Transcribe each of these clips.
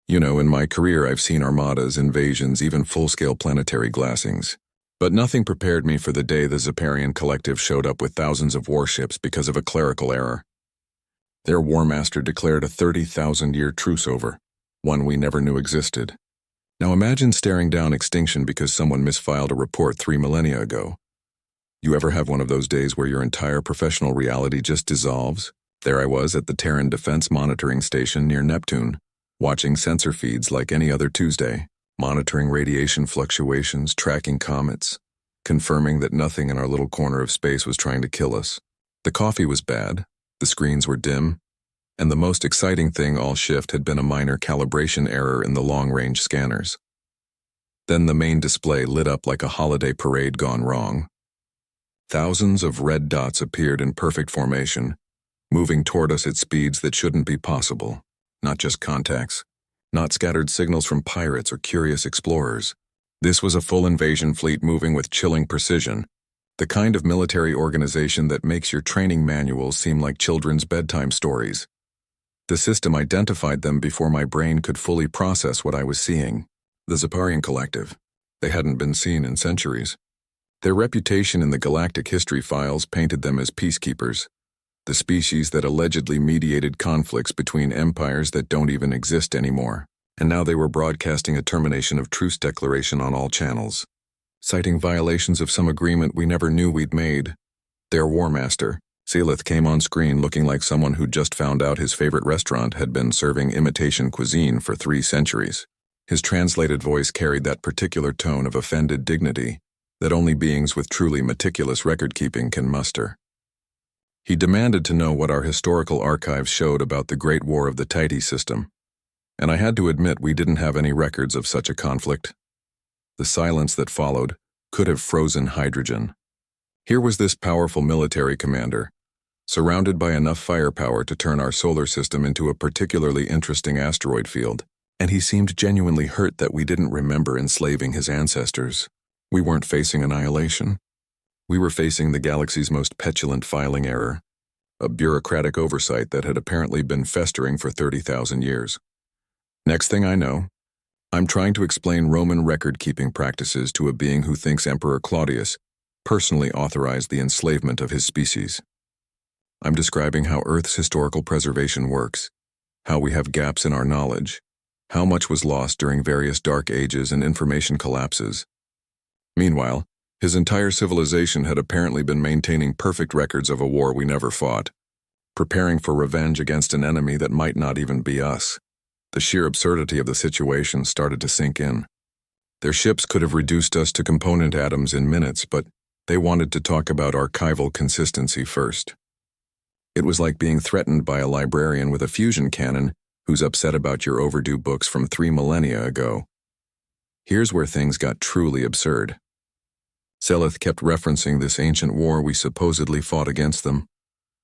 You know, in my career I've seen armadas, invasions, even full-scale planetary glassings. But nothing prepared me for the day the Zeparian Collective showed up with thousands of warships because of a clerical error. Their war master declared a 30,000-year truce over, one we never knew existed. Now imagine staring down extinction because someone misfiled a report 3 millennia ago. You ever have one of those days where your entire professional reality just dissolves? There I was at the Terran Defense Monitoring Station near Neptune, watching sensor feeds like any other Tuesday, monitoring radiation fluctuations, tracking comets, confirming that nothing in our little corner of space was trying to kill us. The coffee was bad, the screens were dim, and the most exciting thing all shift had been a minor calibration error in the long-range scanners. Then the main display lit up like a holiday parade gone wrong. Thousands of red dots appeared in perfect formation, moving toward us at speeds that shouldn't be possible. Not just contacts, not scattered signals from pirates or curious explorers. This was a full invasion fleet moving with chilling precision, the kind of military organization that makes your training manuals seem like children's bedtime stories. The system identified them before my brain could fully process what I was seeing. The Zeparian Collective. They hadn't been seen in centuries. Their reputation in the galactic history files painted them as peacekeepers, the species that allegedly mediated conflicts between empires that don't even exist anymore. And now they were broadcasting a termination of truce declaration on all channels, citing violations of some agreement we never knew we'd made. Their war master, Sealith, came on screen looking like someone who'd just found out his favorite restaurant had been serving imitation cuisine for 3 centuries. His translated voice carried that particular tone of offended dignity that only beings with truly meticulous record-keeping can muster. He demanded to know what our historical archives showed about the Great War of the Tidy system, and I had to admit we didn't have any records of such a conflict. The silence that followed could have frozen hydrogen. Here was this powerful military commander, surrounded by enough firepower to turn our solar system into a particularly interesting asteroid field, and he seemed genuinely hurt that we didn't remember enslaving his ancestors. We weren't facing annihilation. We were facing the galaxy's most petulant filing error, a bureaucratic oversight that had apparently been festering for 30,000 years. Next thing I know, I'm trying to explain Roman record-keeping practices to a being who thinks Emperor Claudius personally authorized the enslavement of his species. I'm describing how Earth's historical preservation works, how we have gaps in our knowledge, how much was lost during various dark ages and information collapses. Meanwhile, his entire civilization had apparently been maintaining perfect records of a war we never fought, preparing for revenge against an enemy that might not even be us. The sheer absurdity of the situation started to sink in. Their ships could have reduced us to component atoms in minutes, but they wanted to talk about archival consistency first. It was like being threatened by a librarian with a fusion cannon who's upset about your overdue books from 3 millennia ago. Here's where things got truly absurd. Selith kept referencing this ancient war we supposedly fought against them,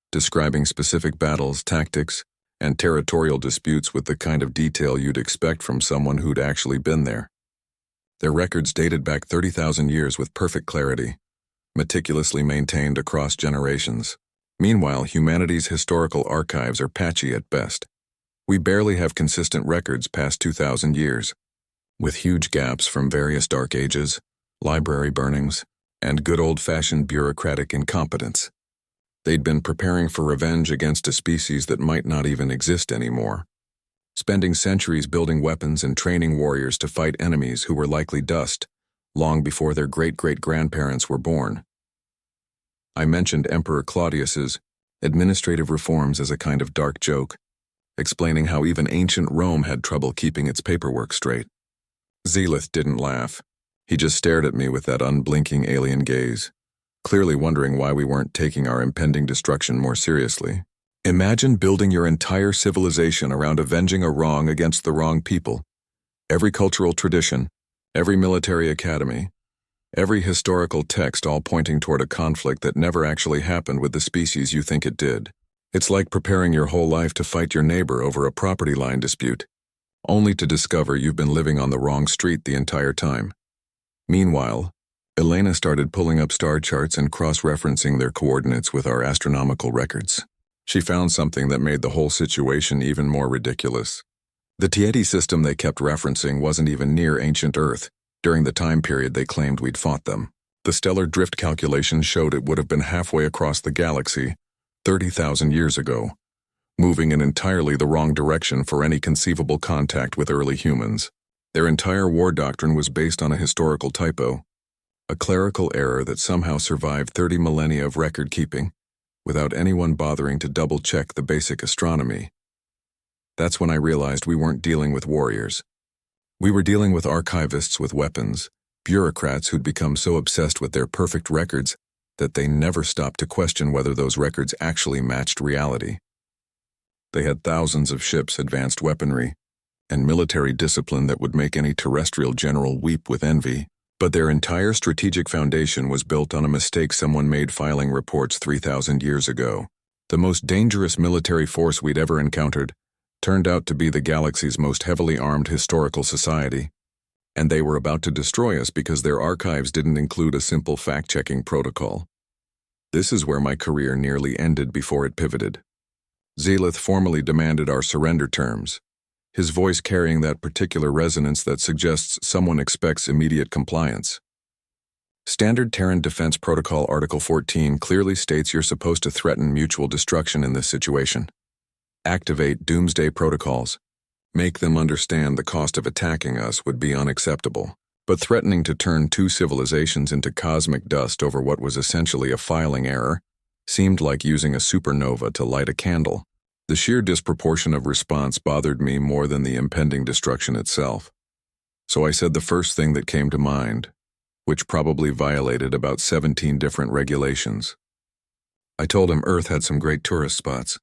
describing specific battles, tactics, and territorial disputes with the kind of detail you'd expect from someone who'd actually been there. Their records dated back 30,000 years with perfect clarity, meticulously maintained across generations. Meanwhile, humanity's historical archives are patchy at best. We barely have consistent records past 2,000 years, with huge gaps from various dark ages, library burnings, and good old-fashioned bureaucratic incompetence. They'd been preparing for revenge against a species that might not even exist anymore, spending centuries building weapons and training warriors to fight enemies who were likely dust long before their great-great-grandparents were born. I mentioned Emperor Claudius's administrative reforms as a kind of dark joke, explaining how even ancient Rome had trouble keeping its paperwork straight. Zealith didn't laugh. He just stared at me with that unblinking alien gaze, clearly wondering why we weren't taking our impending destruction more seriously. Imagine building your entire civilization around avenging a wrong against the wrong people. Every cultural tradition, every military academy, every historical text all pointing toward a conflict that never actually happened with the species you think it did. It's like preparing your whole life to fight your neighbor over a property line dispute, only to discover you've been living on the wrong street the entire time. Meanwhile, Elena started pulling up star charts and cross-referencing their coordinates with our astronomical records. She found something that made the whole situation even more ridiculous. The Tieti system they kept referencing wasn't even near ancient Earth, during the time period they claimed we'd fought them. The stellar drift calculations showed it would have been halfway across the galaxy, 30,000 years ago, moving in entirely the wrong direction for any conceivable contact with early humans. Their entire war doctrine was based on a historical typo, a clerical error that somehow survived 30 millennia of record-keeping, without anyone bothering to double-check the basic astronomy. That's when I realized we weren't dealing with warriors. We were dealing with archivists with weapons, bureaucrats who'd become so obsessed with their perfect records that they never stopped to question whether those records actually matched reality. They had thousands of ships, advanced weaponry, and military discipline that would make any terrestrial general weep with envy, but their entire strategic foundation was built on a mistake someone made filing reports 3,000 years ago. The most dangerous military force we'd ever encountered turned out to be the galaxy's most heavily armed historical society, and they were about to destroy us because their archives didn't include a simple fact-checking protocol. This is where my career nearly ended before it pivoted. Zelith formally demanded our surrender terms, his voice carrying that particular resonance that suggests someone expects immediate compliance. Standard Terran Defense Protocol Article 14 clearly states you're supposed to threaten mutual destruction in this situation. Activate doomsday protocols. Make them understand the cost of attacking us would be unacceptable. But threatening to turn two civilizations into cosmic dust over what was essentially a filing error seemed like using a supernova to light a candle. The sheer disproportion of response bothered me more than the impending destruction itself. So I said the first thing that came to mind, which probably violated about 17 different regulations. I told him Earth had some great tourist spots.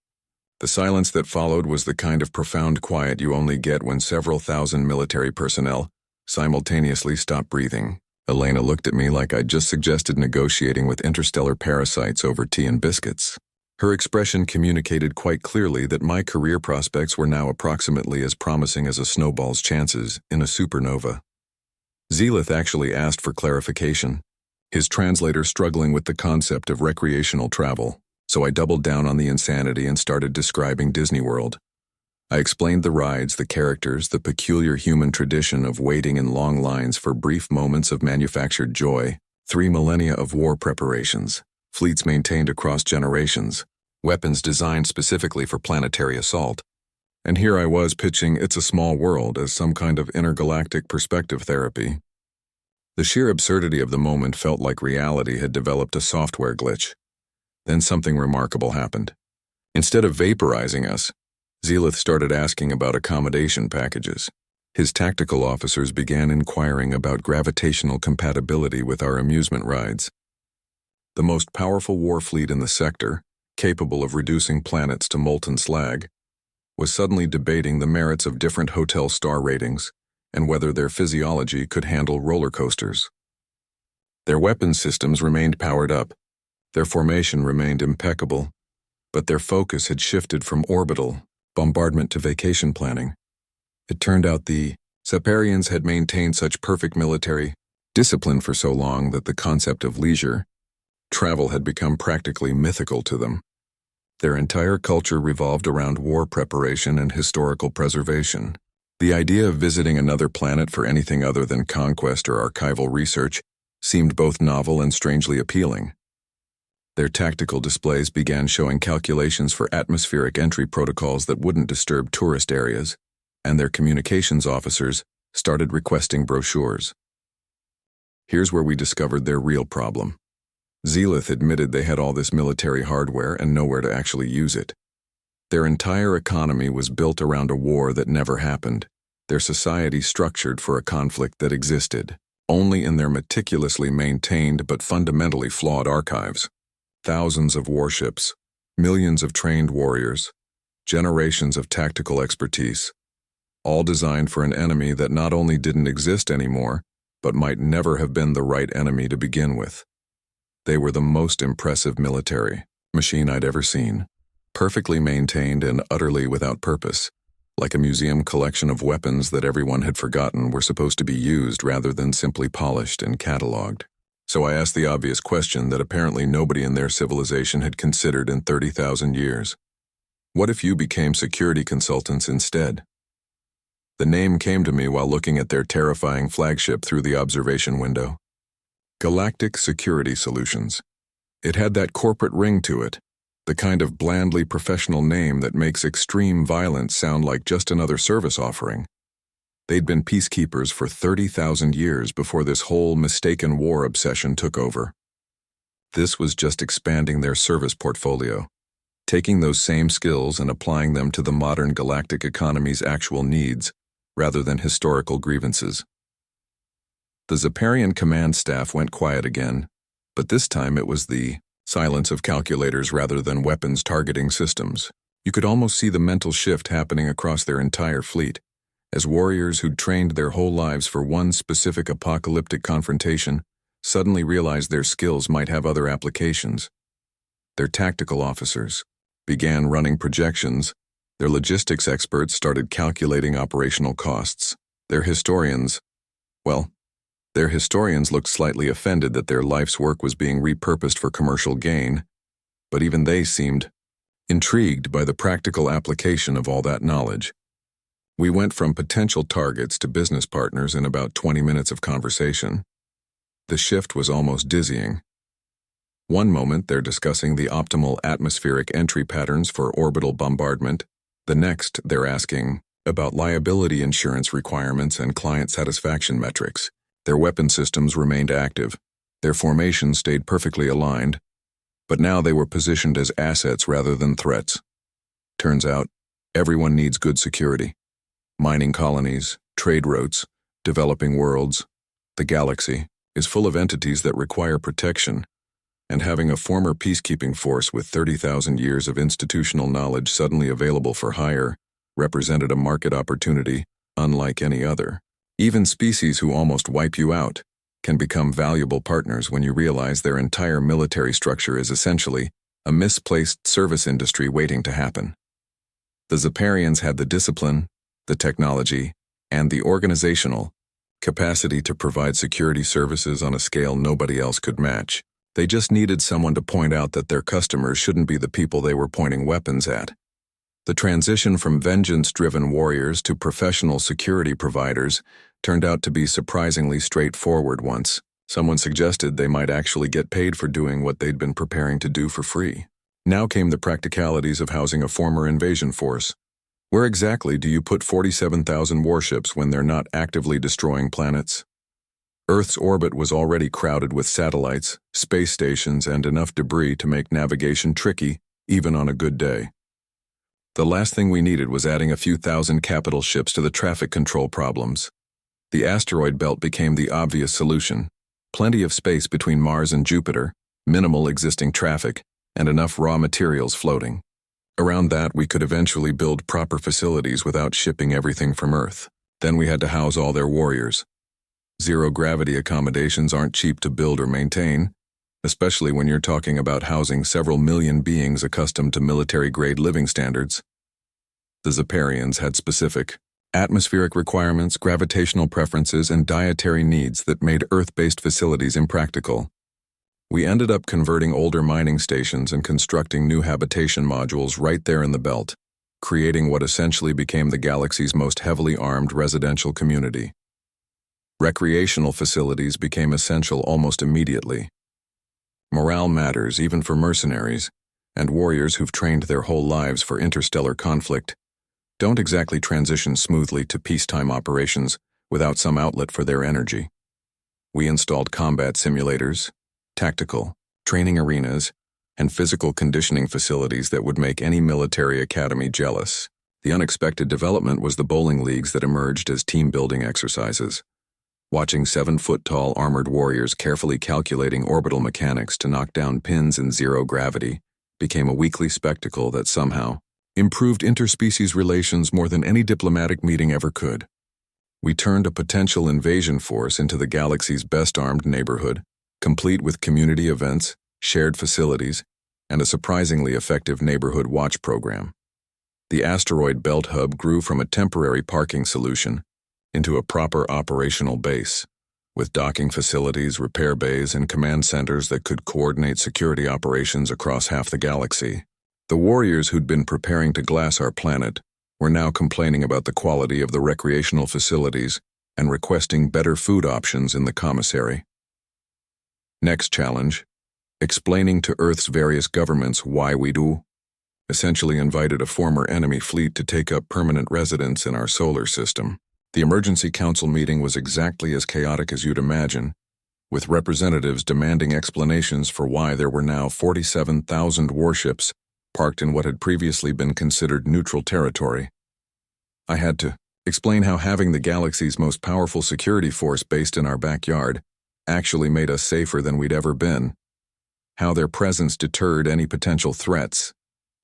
The silence that followed was the kind of profound quiet you only get when several thousand military personnel simultaneously stop breathing. Elena looked at me like I'd just suggested negotiating with interstellar parasites over tea and biscuits. Her expression communicated quite clearly that my career prospects were now approximately as promising as a snowball's chances in a supernova. Zelith actually asked for clarification, his translator struggling with the concept of recreational travel, so I doubled down on the insanity and started describing Disney World. I explained the rides, the characters, the peculiar human tradition of waiting in long lines for brief moments of manufactured joy, 3 millennia of war preparations, fleets maintained across generations, weapons designed specifically for planetary assault. And here I was pitching It's a Small World as some kind of intergalactic perspective therapy. The sheer absurdity of the moment felt like reality had developed a software glitch. Then something remarkable happened. Instead of vaporizing us, Zelith started asking about accommodation packages. His tactical officers began inquiring about gravitational compatibility with our amusement rides. The most powerful war fleet in the sector, capable of reducing planets to molten slag, was suddenly debating the merits of different hotel star ratings and whether their physiology could handle roller coasters. Their weapon systems remained powered up, their formation remained impeccable, but their focus had shifted from orbital bombardment to vacation planning. It turned out the Separians had maintained such perfect military discipline for so long that the concept of leisure travel had become practically mythical to them. Their entire culture revolved around war preparation and historical preservation. The idea of visiting another planet for anything other than conquest or archival research seemed both novel and strangely appealing. Their tactical displays began showing calculations for atmospheric entry protocols that wouldn't disturb tourist areas, and their communications officers started requesting brochures. Here's where we discovered their real problem. Zelith admitted they had all this military hardware and nowhere to actually use it. Their entire economy was built around a war that never happened, their society structured for a conflict that existed only in their meticulously maintained but fundamentally flawed archives. Thousands of warships, millions of trained warriors, generations of tactical expertise, all designed for an enemy that not only didn't exist anymore, but might never have been the right enemy to begin with. They were the most impressive military machine I'd ever seen, perfectly maintained and utterly without purpose, like a museum collection of weapons that everyone had forgotten were supposed to be used rather than simply polished and catalogued. So I asked the obvious question that apparently nobody in their civilization had considered in 30,000 years. What if you became security consultants instead? The name came to me while looking at their terrifying flagship through the observation window. Galactic Security Solutions. It had that corporate ring to it, the kind of blandly professional name that makes extreme violence sound like just another service offering. They'd been peacekeepers for 30,000 years before this whole mistaken war obsession took over. This was just expanding their service portfolio, taking those same skills and applying them to the modern galactic economy's actual needs, rather than historical grievances. The Zeparian command staff went quiet again, but this time it was the silence of calculators rather than weapons targeting systems. You could almost see the mental shift happening across their entire fleet, as warriors who'd trained their whole lives for one specific apocalyptic confrontation suddenly realized their skills might have other applications. Their tactical officers began running projections. Their logistics experts started calculating operational costs. Their historians looked slightly offended that their life's work was being repurposed for commercial gain, but even they seemed intrigued by the practical application of all that knowledge. We went from potential targets to business partners in about 20 minutes of conversation. The shift was almost dizzying. One moment they're discussing the optimal atmospheric entry patterns for orbital bombardment. The next they're asking about liability insurance requirements and client satisfaction metrics. Their weapon systems remained active. Their formations stayed perfectly aligned, but now they were positioned as assets rather than threats. Turns out, everyone needs good security. Mining colonies, trade routes, developing worlds. The galaxy is full of entities that require protection, and having a former peacekeeping force with 30,000 years of institutional knowledge suddenly available for hire represented a market opportunity unlike any other. Even species who almost wipe you out can become valuable partners when you realize their entire military structure is essentially a misplaced service industry waiting to happen. The Zeparians had the discipline, the technology, and the organizational capacity to provide security services on a scale nobody else could match. They just needed someone to point out that their customers shouldn't be the people they were pointing weapons at. The transition from vengeance-driven warriors to professional security providers turned out to be surprisingly straightforward once someone suggested they might actually get paid for doing what they'd been preparing to do for free. Now came the practicalities of housing a former invasion force. Where exactly do you put 47,000 warships when they're not actively destroying planets? Earth's orbit was already crowded with satellites, space stations, and enough debris to make navigation tricky, even on a good day. The last thing we needed was adding a few thousand capital ships to the traffic control problems. The asteroid belt became the obvious solution. Plenty of space between Mars and Jupiter, minimal existing traffic, and enough raw materials floating. Around that, we could eventually build proper facilities without shipping everything from Earth. Then we had to house all their warriors. Zero-gravity accommodations aren't cheap to build or maintain, especially when you're talking about housing several million beings accustomed to military-grade living standards. The Zeparians had specific atmospheric requirements, gravitational preferences, and dietary needs that made Earth-based facilities impractical. We ended up converting older mining stations and constructing new habitation modules right there in the belt, creating what essentially became the galaxy's most heavily armed residential community. Recreational facilities became essential almost immediately. Morale matters even for mercenaries, and warriors who've trained their whole lives for interstellar conflict don't exactly transition smoothly to peacetime operations without some outlet for their energy. We installed combat simulators, tactical, training arenas, and physical conditioning facilities that would make any military academy jealous. The unexpected development was the bowling leagues that emerged as team-building exercises. Watching 7-foot-tall armored warriors carefully calculating orbital mechanics to knock down pins in zero gravity became a weekly spectacle that somehow improved interspecies relations more than any diplomatic meeting ever could. We turned a potential invasion force into the galaxy's best-armed neighborhood, complete with community events, shared facilities, and a surprisingly effective neighborhood watch program. The asteroid belt hub grew from a temporary parking solution into a proper operational base, with docking facilities, repair bays, and command centers that could coordinate security operations across half the galaxy. The warriors who'd been preparing to glass our planet were now complaining about the quality of the recreational facilities and requesting better food options in the commissary. Next challenge, explaining to Earth's various governments why we do, essentially invited a former enemy fleet to take up permanent residence in our solar system. The emergency council meeting was exactly as chaotic as you'd imagine, with representatives demanding explanations for why there were now 47,000 warships parked in what had previously been considered neutral territory. I had to explain how having the galaxy's most powerful security force based in our backyard actually made us safer than we'd ever been, how their presence deterred any potential threats,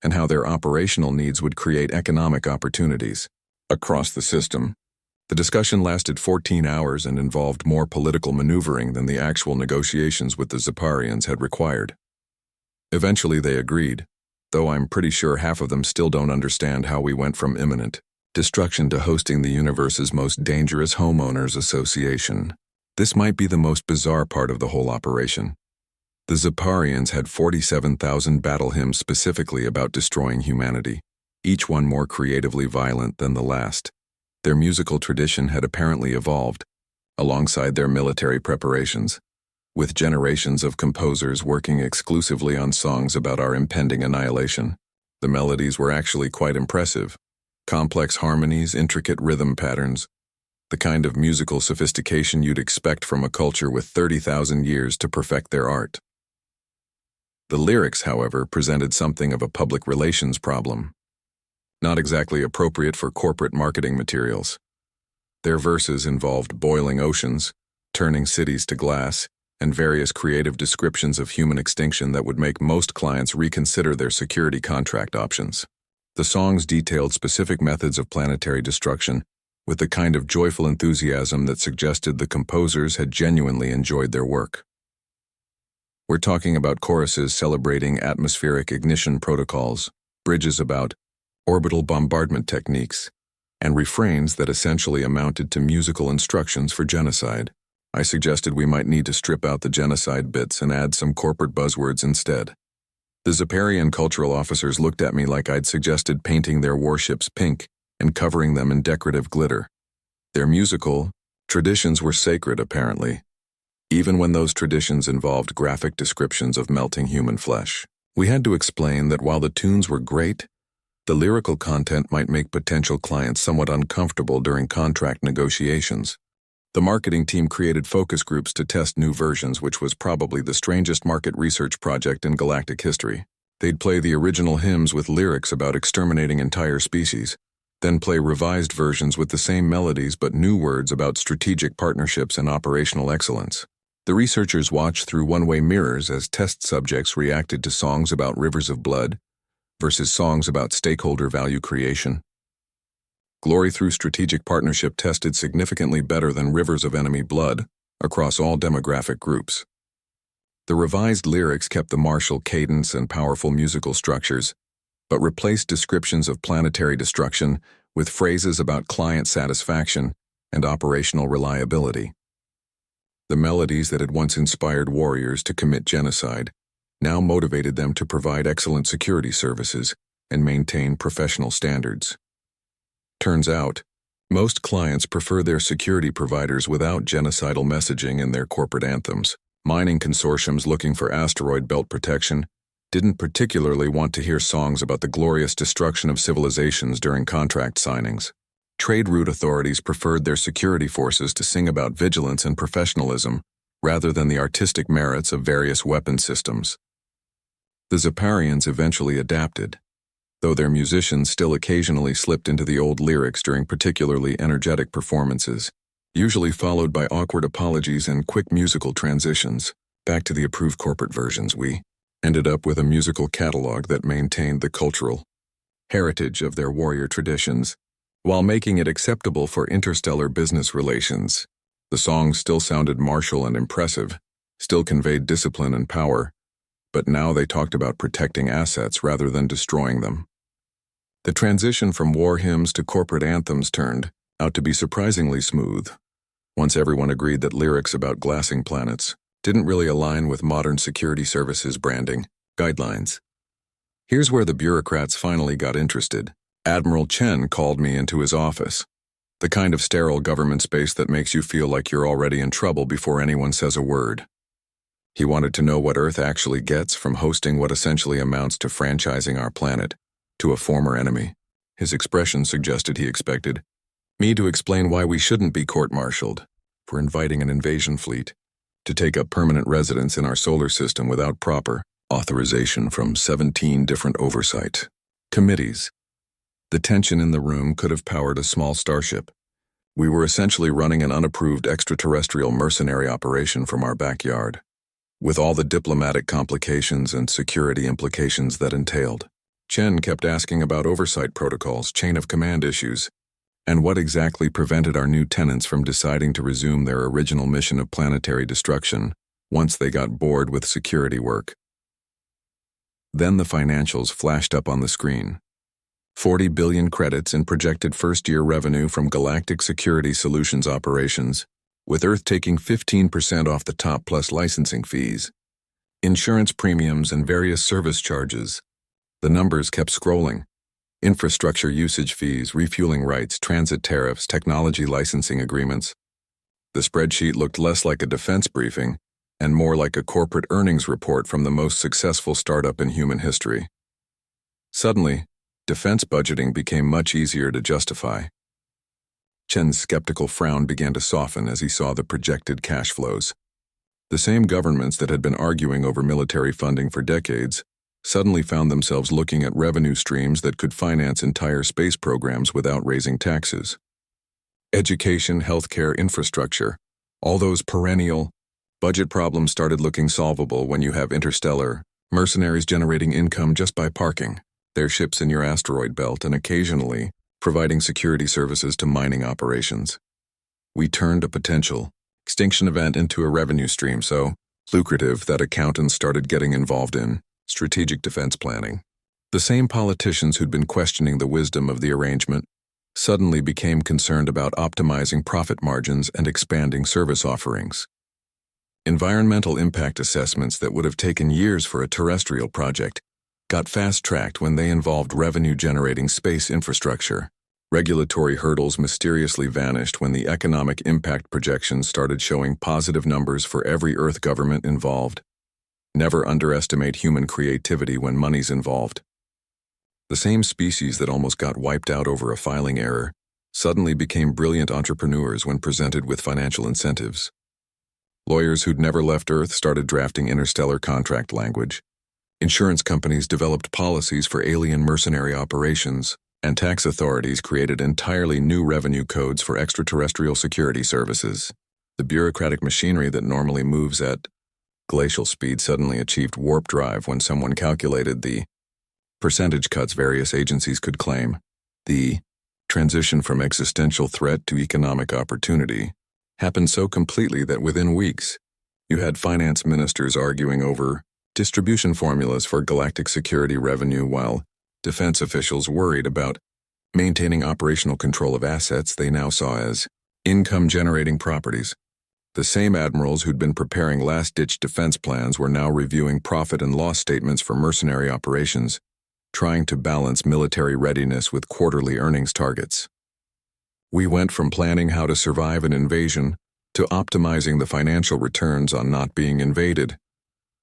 and how their operational needs would create economic opportunities across the system. The discussion lasted 14 hours and involved more political maneuvering than the actual negotiations with the Zeparians had required. Eventually they agreed, though I'm pretty sure half of them still don't understand how we went from imminent destruction to hosting the universe's most dangerous homeowners association. This might be the most bizarre part of the whole operation. The Zeparians had 47,000 battle hymns specifically about destroying humanity, each one more creatively violent than the last. Their musical tradition had apparently evolved, alongside their military preparations, with generations of composers working exclusively on songs about our impending annihilation. The melodies were actually quite impressive. Complex harmonies, intricate rhythm patterns, the kind of musical sophistication you'd expect from a culture with 30,000 years to perfect their art. The lyrics, however, presented something of a public relations problem. Not exactly appropriate for corporate marketing materials. Their verses involved boiling oceans, turning cities to glass, and various creative descriptions of human extinction that would make most clients reconsider their security contract options. The songs detailed specific methods of planetary destruction with the kind of joyful enthusiasm that suggested the composers had genuinely enjoyed their work. We're talking about choruses celebrating atmospheric ignition protocols, bridges about orbital bombardment techniques, and refrains that essentially amounted to musical instructions for genocide. I suggested we might need to strip out the genocide bits and add some corporate buzzwords instead. The Zeparian cultural officers looked at me like I'd suggested painting their warships pink and covering them in decorative glitter. Their musical traditions were sacred, apparently, even when those traditions involved graphic descriptions of melting human flesh. We had to explain that while the tunes were great, the lyrical content might make potential clients somewhat uncomfortable during contract negotiations. The marketing team created focus groups to test new versions, which was probably the strangest market research project in galactic history. They'd play the original hymns with lyrics about exterminating entire species, then play revised versions with the same melodies but new words about strategic partnerships and operational excellence. The researchers watched through one-way mirrors as test subjects reacted to songs about rivers of blood versus songs about stakeholder value creation. Glory through strategic partnership tested significantly better than rivers of enemy blood across all demographic groups. The revised lyrics kept the martial cadence and powerful musical structures, but replaced descriptions of planetary destruction with phrases about client satisfaction and operational reliability. The melodies that had once inspired warriors to commit genocide now motivated them to provide excellent security services and maintain professional standards. Turns out, most clients prefer their security providers without genocidal messaging in their corporate anthems. Mining consortiums looking for asteroid belt protection didn't particularly want to hear songs about the glorious destruction of civilizations during contract signings. Trade route authorities preferred their security forces to sing about vigilance and professionalism rather than the artistic merits of various weapon systems. The Zeparians eventually adapted, though their musicians still occasionally slipped into the old lyrics during particularly energetic performances, usually followed by awkward apologies and quick musical transitions. Back to the approved corporate versions, we ended up with a musical catalog that maintained the cultural heritage of their warrior traditions, while making it acceptable for interstellar business relations. The songs still sounded martial and impressive, still conveyed discipline and power, but now they talked about protecting assets rather than destroying them. The transition from war hymns to corporate anthems turned out to be surprisingly smooth, once everyone agreed that lyrics about glassing planets didn't really align with modern security services branding guidelines. Here's where the bureaucrats finally got interested. Admiral Chen called me into his office, the kind of sterile government space that makes you feel like you're already in trouble before anyone says a word. He wanted to know what Earth actually gets from hosting what essentially amounts to franchising our planet to a former enemy. His expression suggested he expected me to explain why we shouldn't be court-martialed for inviting an invasion fleet to take up permanent residence in our solar system without proper authorization from 17 different oversight committees. The tension in the room could have powered a small starship. We were essentially running an unapproved extraterrestrial mercenary operation from our backyard, with all the diplomatic complications and security implications that entailed. Chen kept asking about oversight protocols, chain of command issues, and what exactly prevented our new tenants from deciding to resume their original mission of planetary destruction once they got bored with security work. Then the financials flashed up on the screen. 40 billion credits in projected first-year revenue from Galactic Security Solutions operations, with Earth taking 15% off the top plus licensing fees, insurance premiums, and various service charges. The numbers kept scrolling. Infrastructure usage fees, refueling rights, transit tariffs, technology licensing agreements. The spreadsheet looked less like a defense briefing and more like a corporate earnings report from the most successful startup in human history. Suddenly, defense budgeting became much easier to justify. Chen's skeptical frown began to soften as he saw the projected cash flows. The same governments that had been arguing over military funding for decades suddenly found themselves looking at revenue streams that could finance entire space programs without raising taxes. Education, healthcare, infrastructure, all those perennial budget problems started looking solvable when you have interstellar mercenaries generating income just by parking their ships in your asteroid belt and occasionally providing security services to mining operations. We turned a potential extinction event into a revenue stream so lucrative that accountants started getting involved in strategic defense planning. The same politicians who'd been questioning the wisdom of the arrangement suddenly became concerned about optimizing profit margins and expanding service offerings. Environmental impact assessments that would have taken years for a terrestrial project got fast-tracked when they involved revenue-generating space infrastructure. Regulatory hurdles mysteriously vanished when the economic impact projections started showing positive numbers for every Earth government involved. Never underestimate human creativity when money's involved. The same species that almost got wiped out over a filing error suddenly became brilliant entrepreneurs when presented with financial incentives. Lawyers who'd never left Earth started drafting interstellar contract language. Insurance companies developed policies for alien mercenary operations, and tax authorities created entirely new revenue codes for extraterrestrial security services. The bureaucratic machinery that normally moves at glacial speed suddenly achieved warp drive when someone calculated the percentage cuts various agencies could claim. The transition from existential threat to economic opportunity happened so completely that within weeks, you had finance ministers arguing over distribution formulas for galactic security revenue while defense officials worried about maintaining operational control of assets they now saw as income-generating properties. The same admirals who'd been preparing last-ditch defense plans were now reviewing profit and loss statements for mercenary operations, trying to balance military readiness with quarterly earnings targets. We went from planning how to survive an invasion to optimizing the financial returns on not being invaded,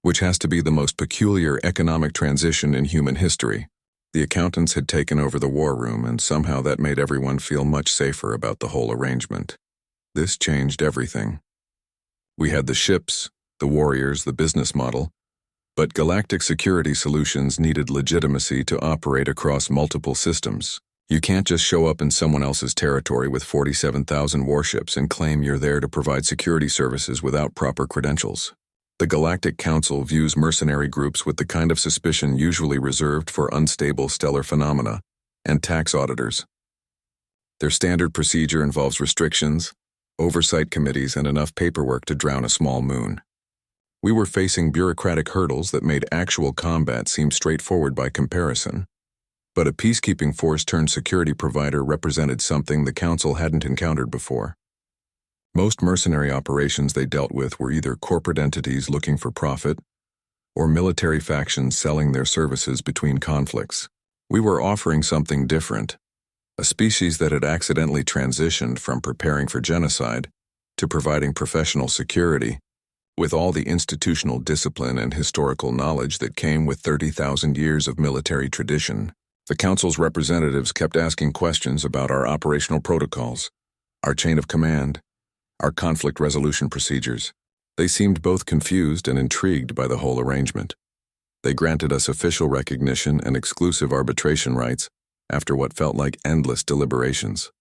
which has to be the most peculiar economic transition in human history. The accountants had taken over the war room, and somehow that made everyone feel much safer about the whole arrangement. This changed everything. We had the ships, the warriors, the business model, but Galactic Security Solutions needed legitimacy to operate across multiple systems. You can't just show up in someone else's territory with 47,000 warships and claim you're there to provide security services without proper credentials. The Galactic Council views mercenary groups with the kind of suspicion usually reserved for unstable stellar phenomena and tax auditors. Their standard procedure involves restrictions, oversight committees, and enough paperwork to drown a small moon. We were facing bureaucratic hurdles that made actual combat seem straightforward by comparison. But a peacekeeping force turned security provider represented something the Council hadn't encountered before. Most mercenary operations they dealt with were either corporate entities looking for profit or military factions selling their services between conflicts. We were offering something different, a species that had accidentally transitioned from preparing for genocide to providing professional security, with all the institutional discipline and historical knowledge that came with 30,000 years of military tradition. The Council's representatives kept asking questions about our operational protocols, our chain of command, our conflict resolution procedures. They seemed both confused and intrigued by the whole arrangement. They granted us official recognition and exclusive arbitration rights after what felt like endless deliberations.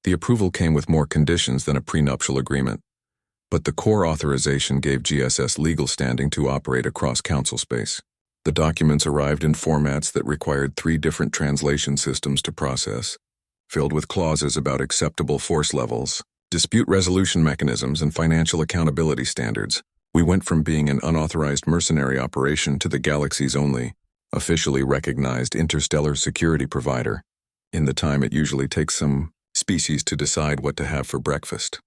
The approval came with more conditions than a prenuptial agreement, but the core authorization gave GSS legal standing to operate across Council space. The documents arrived in formats that required 3 different translation systems to process, filled with clauses about acceptable force levels, dispute resolution mechanisms, and financial accountability standards. We went from being an unauthorized mercenary operation to the galaxy's only, officially recognized interstellar security provider, in the time it usually takes some species to decide what to have for breakfast.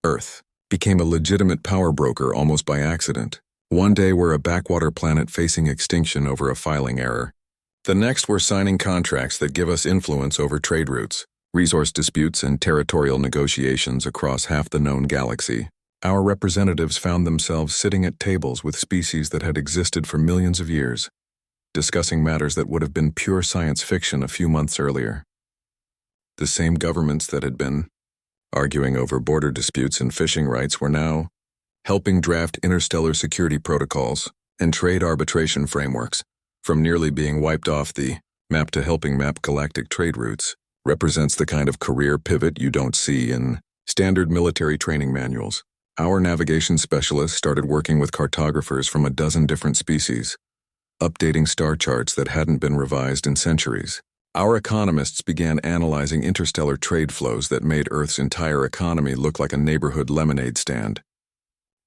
Earth became a legitimate power broker almost by accident. One day we're a backwater planet facing extinction over a filing error. The next we're signing contracts that give us influence over trade routes, resource disputes, and territorial negotiations across half the known galaxy. Our representatives found themselves sitting at tables with species that had existed for millions of years, discussing matters that would have been pure science fiction a few months earlier. The same governments that had been arguing over border disputes and fishing rights were now helping draft interstellar security protocols and trade arbitration frameworks. From nearly being wiped off the map to helping map galactic trade routes represents the kind of career pivot you don't see in standard military training manuals. Our navigation specialists started working with cartographers from a dozen different species, updating star charts that hadn't been revised in centuries. Our economists began analyzing interstellar trade flows that made Earth's entire economy look like a neighborhood lemonade stand.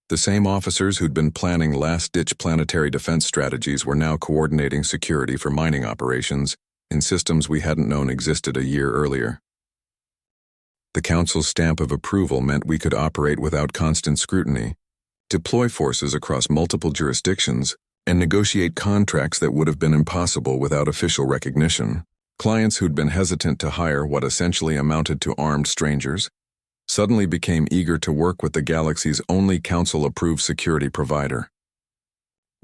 The same officers who'd been planning last-ditch planetary defense strategies were now coordinating security for mining operations in systems we hadn't known existed a year earlier. The Council's stamp of approval meant we could operate without constant scrutiny, deploy forces across multiple jurisdictions, and negotiate contracts that would have been impossible without official recognition. Clients who'd been hesitant to hire what essentially amounted to armed strangers suddenly became eager to work with the galaxy's only Council-approved security provider.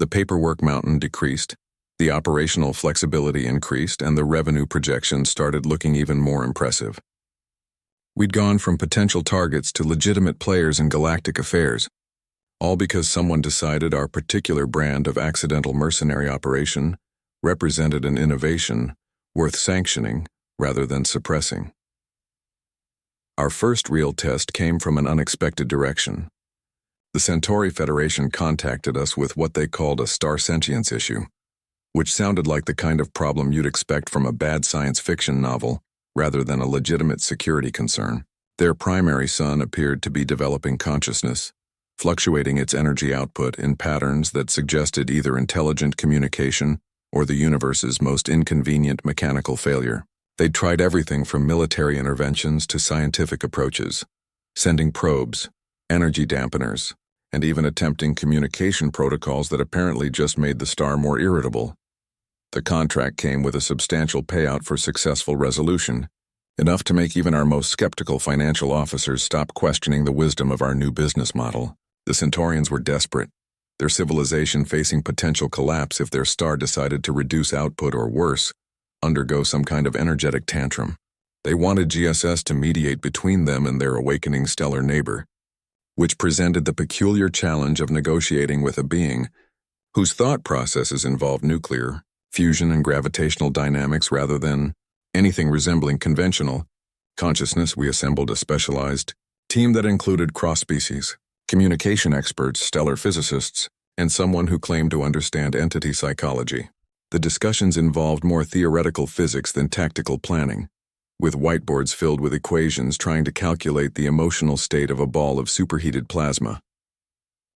The paperwork mountain decreased, the operational flexibility increased, and the revenue projections started looking even more impressive. We'd gone from potential targets to legitimate players in galactic affairs, all because someone decided our particular brand of accidental mercenary operation represented an innovation worth sanctioning rather than suppressing. Our first real test came from an unexpected direction. The Centauri Federation contacted us with what they called a star sentience issue, which sounded like the kind of problem you'd expect from a bad science fiction novel rather than a legitimate security concern. Their primary sun appeared to be developing consciousness, fluctuating its energy output in patterns that suggested either intelligent communication or the universe's most inconvenient mechanical failure. They'd tried everything from military interventions to scientific approaches, sending probes, energy dampeners, and even attempting communication protocols that apparently just made the star more irritable. The contract came with a substantial payout for successful resolution, enough to make even our most skeptical financial officers stop questioning the wisdom of our new business model. The Centaurians were desperate, their civilization facing potential collapse if their star decided to reduce output or worse, undergo some kind of energetic tantrum. They wanted GSS to mediate between them and their awakening stellar neighbor, which presented the peculiar challenge of negotiating with a being whose thought processes involved nuclear, fusion, and gravitational dynamics rather than anything resembling conventional consciousness. We assembled a specialized team that included cross-species, communication experts, stellar physicists, and someone who claimed to understand entity psychology. The discussions involved more theoretical physics than tactical planning, with whiteboards filled with equations trying to calculate the emotional state of a ball of superheated plasma.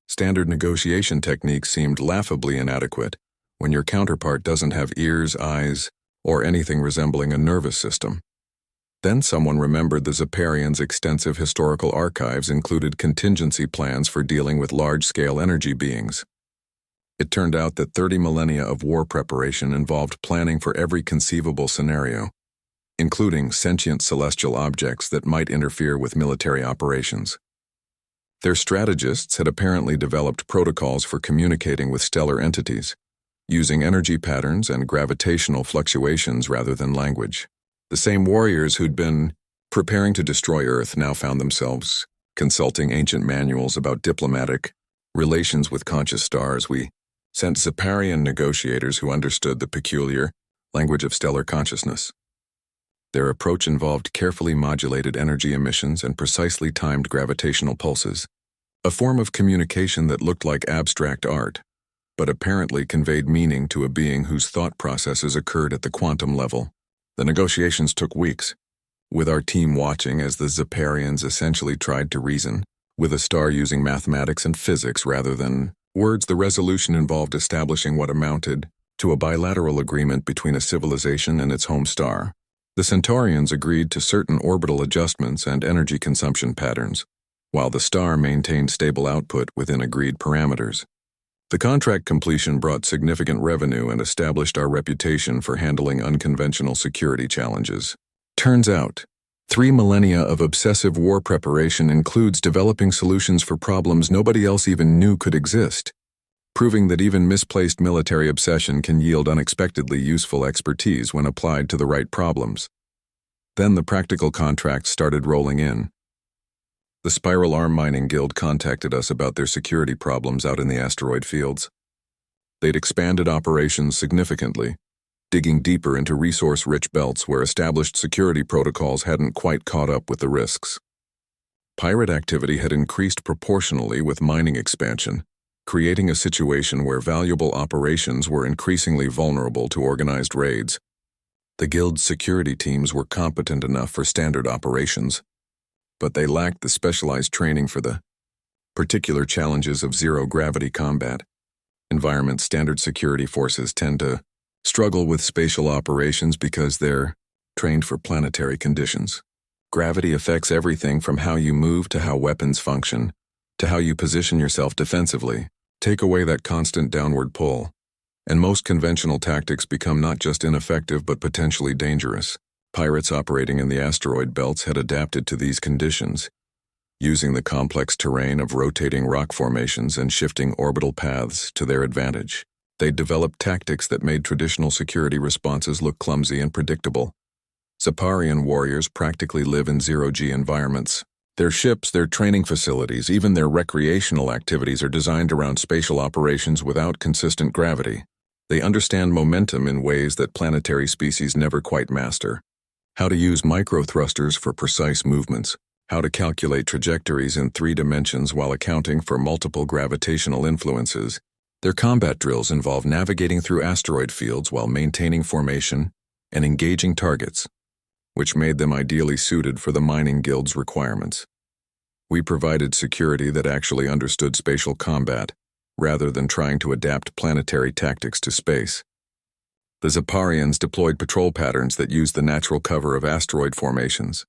Standard negotiation techniques seemed laughably inadequate when your counterpart doesn't have ears, eyes, or anything resembling a nervous system. Then someone remembered the Zeparians' extensive historical archives included contingency plans for dealing with large-scale energy beings. It turned out that 30 millennia of war preparation involved planning for every conceivable scenario, including sentient celestial objects that might interfere with military operations. Their strategists had apparently developed protocols for communicating with stellar entities, using energy patterns and gravitational fluctuations rather than language. The same warriors who'd been preparing to destroy Earth now found themselves consulting ancient manuals about diplomatic relations with conscious stars. We sent Zeparian negotiators who understood the peculiar language of stellar consciousness. Their approach involved carefully modulated energy emissions and precisely timed gravitational pulses, a form of communication that looked like abstract art, but apparently conveyed meaning to a being whose thought processes occurred at the quantum level. The negotiations took weeks, with our team watching as the Zeparians essentially tried to reason with a star using mathematics and physics rather than words. The resolution involved establishing what amounted to a bilateral agreement between a civilization and its home star. The Centaurians agreed to certain orbital adjustments and energy consumption patterns, while the star maintained stable output within agreed parameters. The contract completion brought significant revenue and established our reputation for handling unconventional security challenges. Turns out, 3 millennia of obsessive war preparation includes developing solutions for problems nobody else even knew could exist, proving that even misplaced military obsession can yield unexpectedly useful expertise when applied to the right problems. Then the practical contracts started rolling in. The Spiral Arm Mining Guild contacted us about their security problems out in the asteroid fields. They'd expanded operations significantly, digging deeper into resource-rich belts where established security protocols hadn't quite caught up with the risks. Pirate activity had increased proportionally with mining expansion, creating a situation where valuable operations were increasingly vulnerable to organized raids. The Guild's security teams were competent enough for standard operations, but they lacked the specialized training for the particular challenges of zero-gravity combat. Environment standard security forces tend to struggle with spatial operations because they're trained for planetary conditions. Gravity affects everything from how you move to how weapons function, to how you position yourself defensively. Take away that constant downward pull, and most conventional tactics become not just ineffective but potentially dangerous. Pirates operating in the asteroid belts had adapted to these conditions, using the complex terrain of rotating rock formations and shifting orbital paths to their advantage. They'd developed tactics that made traditional security responses look clumsy and predictable. Zeparian warriors practically live in zero-G environments. Their ships, their training facilities, even their recreational activities are designed around spatial operations without consistent gravity. They understand momentum in ways that planetary species never quite master. How to use micro-thrusters for precise movements, how to calculate trajectories in 3 dimensions while accounting for multiple gravitational influences. Their combat drills involve navigating through asteroid fields while maintaining formation and engaging targets, which made them ideally suited for the mining guild's requirements. We provided security that actually understood spatial combat, rather than trying to adapt planetary tactics to space. The Zeparians deployed patrol patterns that used the natural cover of asteroid formations,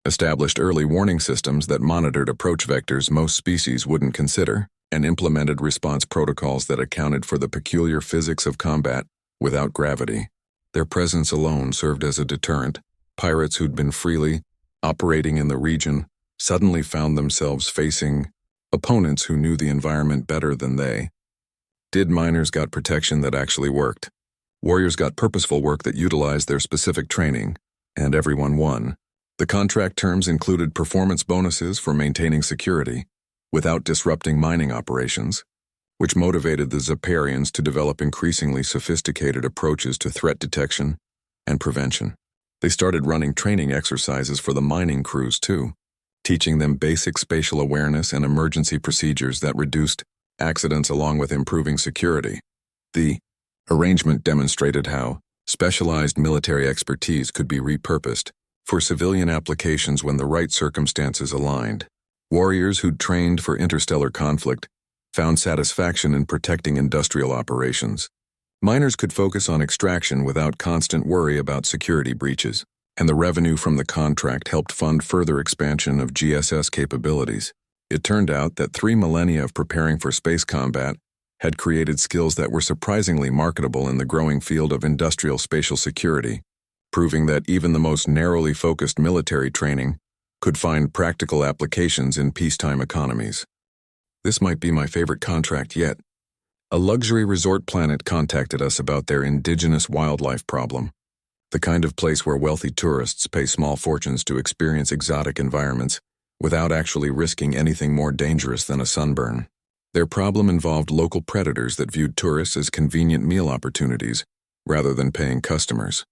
established early warning systems that monitored approach vectors most species wouldn't consider, and implemented response protocols that accounted for the peculiar physics of combat without gravity. Their presence alone served as a deterrent. Pirates who'd been freely operating in the region suddenly found themselves facing opponents who knew the environment better than they did. Miners got protection that actually worked. Warriors got purposeful work that utilized their specific training, and everyone won. The contract terms included performance bonuses for maintaining security without disrupting mining operations, which motivated the Zeparians to develop increasingly sophisticated approaches to threat detection and prevention. They started running training exercises for the mining crews too, teaching them basic spatial awareness and emergency procedures that reduced accidents along with improving security. The arrangement demonstrated how specialized military expertise could be repurposed for civilian applications when the right circumstances aligned. Warriors who'd trained for interstellar conflict found satisfaction in protecting industrial operations. Miners could focus on extraction without constant worry about security breaches, and the revenue from the contract helped fund further expansion of GSS capabilities. It turned out that 3 millennia of preparing for space combat had created skills that were surprisingly marketable in the growing field of industrial spatial security, proving that even the most narrowly focused military training could find practical applications in peacetime economies. This might be my favorite contract yet. A luxury resort planet contacted us about their indigenous wildlife problem, the kind of place where wealthy tourists pay small fortunes to experience exotic environments without actually risking anything more dangerous than a sunburn. Their problem involved local predators that viewed tourists as convenient meal opportunities rather than paying customers.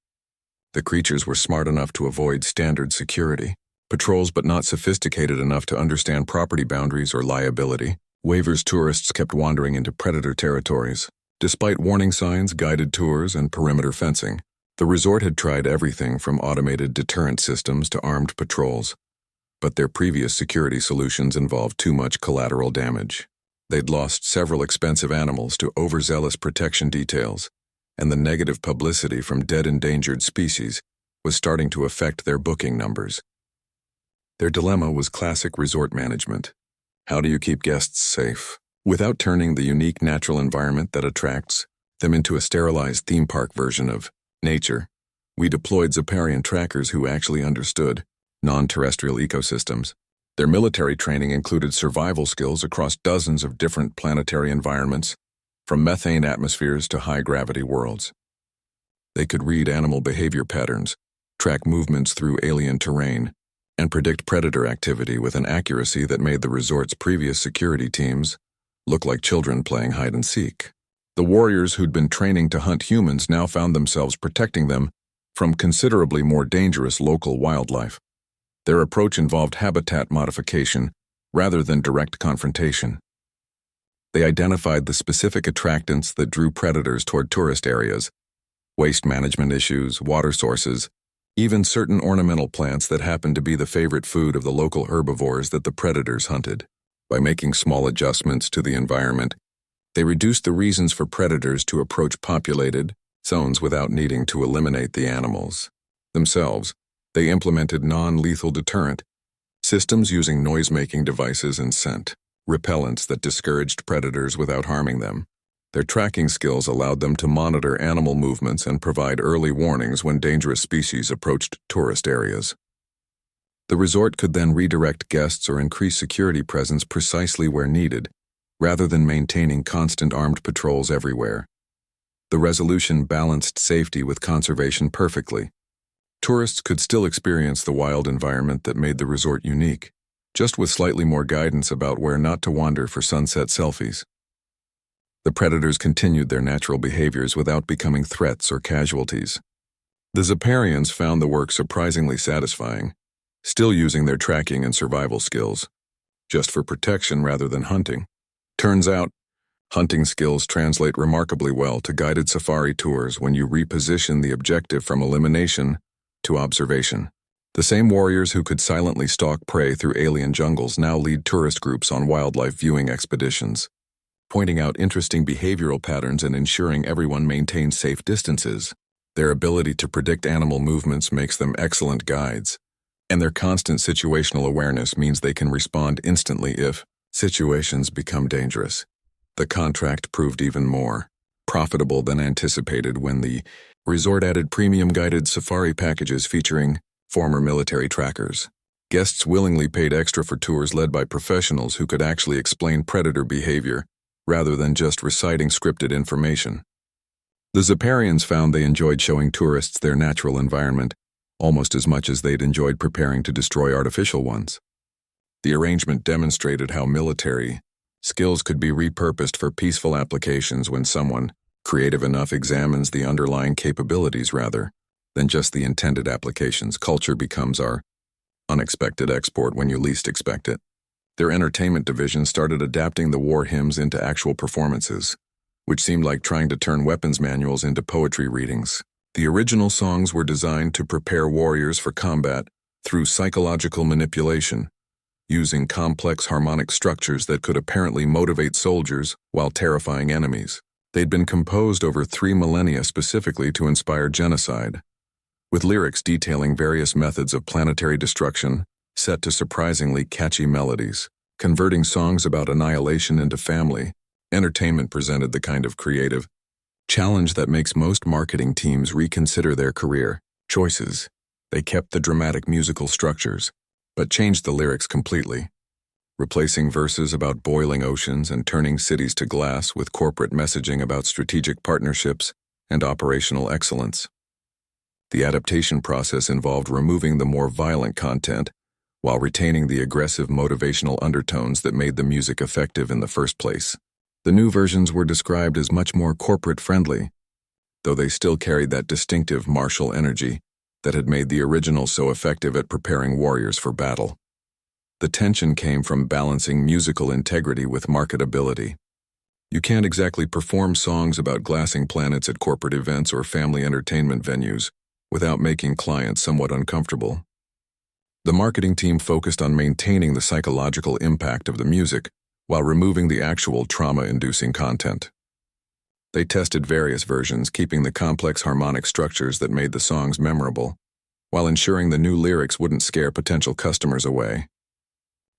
The creatures were smart enough to avoid standard security patrols but not sophisticated enough to understand property boundaries or liability. Waivers tourists kept wandering into predator territories. Despite warning signs, guided tours, and perimeter fencing, the resort had tried everything from automated deterrent systems to armed patrols. But their previous security solutions involved too much collateral damage. They'd lost several expensive animals to overzealous protection details, and the negative publicity from dead endangered species was starting to affect their booking numbers. Their dilemma was classic resort management. How do you keep guests safe without turning the unique natural environment that attracts them into a sterilized theme park version of nature? We deployed Zeparian trackers who actually understood non-terrestrial ecosystems. Their military training included survival skills across dozens of different planetary environments, from methane atmospheres to high-gravity worlds. They could read animal behavior patterns, track movements through alien terrain, and predict predator activity with an accuracy that made the resort's previous security teams look like children playing hide-and-seek. The warriors who'd been training to hunt humans now found themselves protecting them from considerably more dangerous local wildlife. Their approach involved habitat modification rather than direct confrontation. They identified the specific attractants that drew predators toward tourist areas, waste management issues, water sources, even certain ornamental plants that happened to be the favorite food of the local herbivores that the predators hunted. By making small adjustments to the environment, they reduced the reasons for predators to approach populated zones without needing to eliminate the animals themselves. They implemented non-lethal deterrent systems using noise-making devices and scent repellents that discouraged predators without harming them. Their tracking skills allowed them to monitor animal movements and provide early warnings when dangerous species approached tourist areas. The resort could then redirect guests or increase security presence precisely where needed, rather than maintaining constant armed patrols everywhere. The resolution balanced safety with conservation perfectly. Tourists could still experience the wild environment that made the resort unique, just with slightly more guidance about where not to wander for sunset selfies. The predators continued their natural behaviors without becoming threats or casualties. The Zeparians found the work surprisingly satisfying, still using their tracking and survival skills, just for protection rather than hunting. Turns out, hunting skills translate remarkably well to guided safari tours when you reposition the objective from elimination to observation. The same warriors who could silently stalk prey through alien jungles now lead tourist groups on wildlife viewing expeditions, pointing out interesting behavioral patterns and ensuring everyone maintains safe distances. Their ability to predict animal movements makes them excellent guides, and their constant situational awareness means they can respond instantly if situations become dangerous. The contract proved even more profitable than anticipated when the resort added premium guided safari packages featuring former military trackers. Guests willingly paid extra for tours led by professionals who could actually explain predator behavior rather than just reciting scripted information. The Zeparians found they enjoyed showing tourists their natural environment almost as much as they'd enjoyed preparing to destroy artificial ones. The arrangement demonstrated how military skills could be repurposed for peaceful applications when someone creative enough examines the underlying capabilities rather than just the intended applications. Culture becomes our unexpected export when you least expect it. Their entertainment division started adapting the war hymns into actual performances, which seemed like trying to turn weapons manuals into poetry readings. The original songs were designed to prepare warriors for combat through psychological manipulation, using complex harmonic structures that could apparently motivate soldiers while terrifying enemies. They'd been composed over 3 millennia specifically to inspire genocide, with lyrics detailing various methods of planetary destruction set to surprisingly catchy melodies, converting songs about annihilation into family Entertainment presented the kind of creative challenge that makes most marketing teams reconsider their career choices. They kept the dramatic musical structures, but changed the lyrics completely, replacing verses about boiling oceans and turning cities to glass with corporate messaging about strategic partnerships and operational excellence. The adaptation process involved removing the more violent content while retaining the aggressive motivational undertones that made the music effective in the first place. The new versions were described as much more corporate-friendly, though they still carried that distinctive martial energy that had made the original so effective at preparing warriors for battle. The tension came from balancing musical integrity with marketability. You can't exactly perform songs about glassing planets at corporate events or family entertainment venues without making clients somewhat uncomfortable. The marketing team focused on maintaining the psychological impact of the music while removing the actual trauma-inducing content. They tested various versions, keeping the complex harmonic structures that made the songs memorable, while ensuring the new lyrics wouldn't scare potential customers away.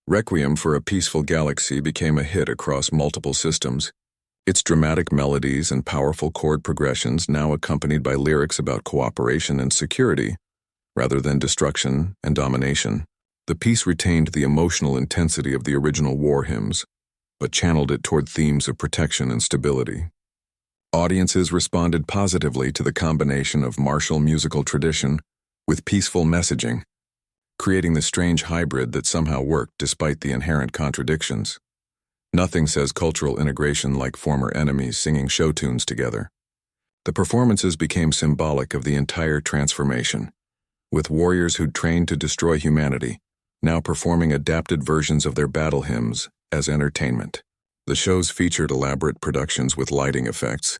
Requiem for a Peaceful Galaxy became a hit across multiple systems, its dramatic melodies and powerful chord progressions now accompanied by lyrics about cooperation and security, rather than destruction and domination. The piece retained the emotional intensity of the original war hymns, but channeled it toward themes of protection and stability. Audiences responded positively to the combination of martial musical tradition with peaceful messaging, creating the strange hybrid that somehow worked despite the inherent contradictions. Nothing says cultural integration like former enemies singing show tunes together. The performances became symbolic of the entire transformation, with warriors who'd trained to destroy humanity now performing adapted versions of their battle hymns as entertainment. The shows featured elaborate productions with lighting effects,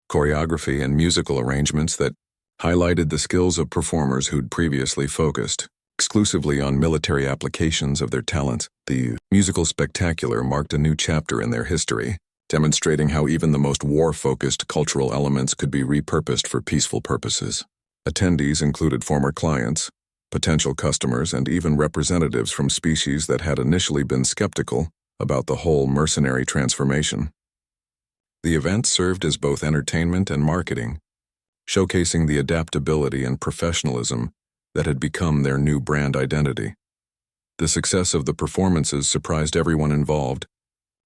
choreography, and musical arrangements that highlighted the skills of performers who'd previously focused exclusively on military applications of their talents. The musical spectacular marked a new chapter in their history, demonstrating how even the most war-focused cultural elements could be repurposed for peaceful purposes. Attendees included former clients, potential customers, and even representatives from species that had initially been skeptical about the whole mercenary transformation. The event served as both entertainment and marketing, showcasing the adaptability and professionalism that had become their new brand identity. The success of the performances surprised everyone involved,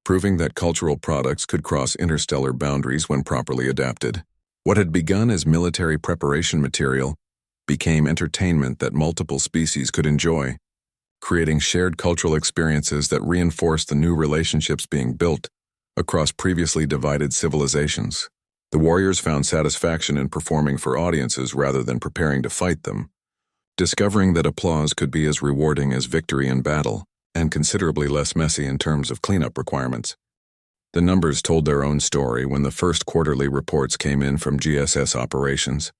proving that cultural products could cross interstellar boundaries when properly adapted. What had begun as military preparation material became entertainment that multiple species could enjoy, creating shared cultural experiences that reinforced the new relationships being built across previously divided civilizations. The warriors found satisfaction in performing for audiences rather than preparing to fight them, discovering that applause could be as rewarding as victory in battle and considerably less messy in terms of cleanup requirements. The numbers told their own story when the first quarterly reports came in from GSS operations.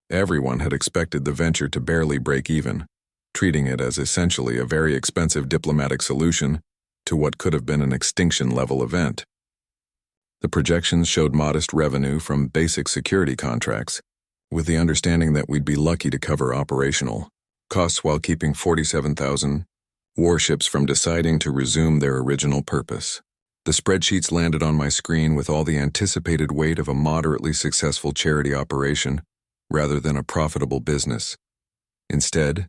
Everyone had expected the venture to barely break even, treating it as essentially a very expensive diplomatic solution to what could have been an extinction-level event. The projections showed modest revenue from basic security contracts, with the understanding that we'd be lucky to cover operational costs while keeping 47,000 warships from deciding to resume their original purpose. The spreadsheets landed on my screen with all the anticipated weight of a moderately successful charity operation rather than a profitable business. Instead,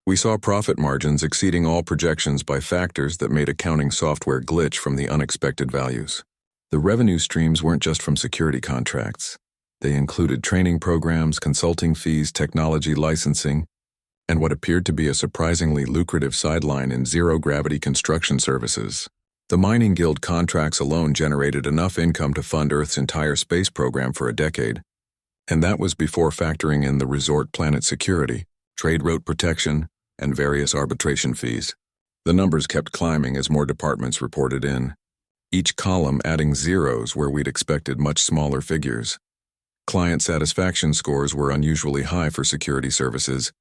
we saw profit margins exceeding all projections by factors that made accounting software glitch from the unexpected values. The revenue streams weren't just from security contracts. They included training programs, consulting fees, technology licensing, and what appeared to be a surprisingly lucrative sideline in zero-gravity construction services. The mining guild contracts alone generated enough income to fund Earth's entire space program for a decade, and that was before factoring in the resort planet security, trade route protection, and various arbitration fees. The numbers kept climbing as more departments reported in, each column adding zeros where we'd expected much smaller figures. Client satisfaction scores were unusually high for security services,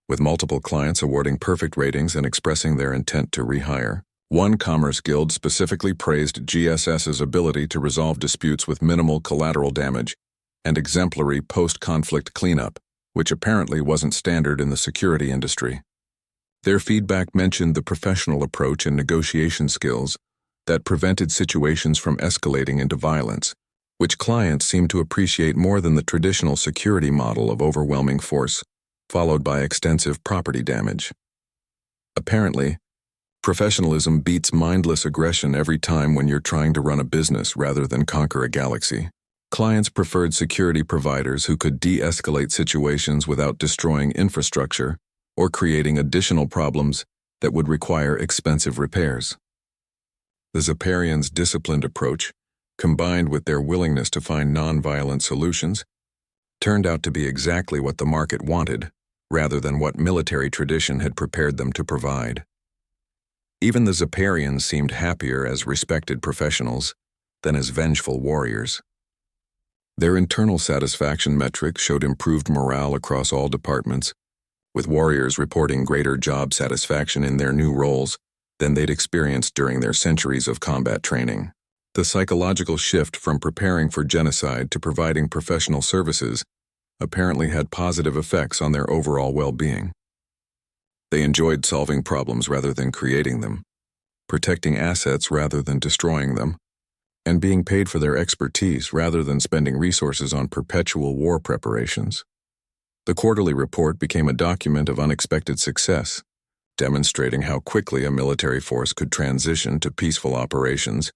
with multiple clients awarding perfect ratings and expressing their intent to rehire. One commerce guild specifically praised GSS's ability to resolve disputes with minimal collateral damage and exemplary post-conflict cleanup, which apparently wasn't standard in the security industry. Their feedback mentioned the professional approach and negotiation skills, that prevented situations from escalating into violence, which clients seemed to appreciate more than the traditional security model of overwhelming force, followed by extensive property damage. Apparently, professionalism beats mindless aggression every time when you're trying to run a business rather than conquer a galaxy. Clients preferred security providers who could de-escalate situations without destroying infrastructure or creating additional problems that would require expensive repairs. The Zeparians' disciplined approach, combined with their willingness to find non-violent solutions, turned out to be exactly what the market wanted, rather than what military tradition had prepared them to provide. Even the Zeparians seemed happier as respected professionals than as vengeful warriors. Their internal satisfaction metric showed improved morale across all departments, with warriors reporting greater job satisfaction in their new roles than they'd experienced during their centuries of combat training. The psychological shift from preparing for genocide to providing professional services apparently had positive effects on their overall well-being. They enjoyed solving problems rather than creating them, protecting assets rather than destroying them, and being paid for their expertise rather than spending resources on perpetual war preparations. The quarterly report became a document of unexpected success, demonstrating how quickly a military force could transition to peaceful operations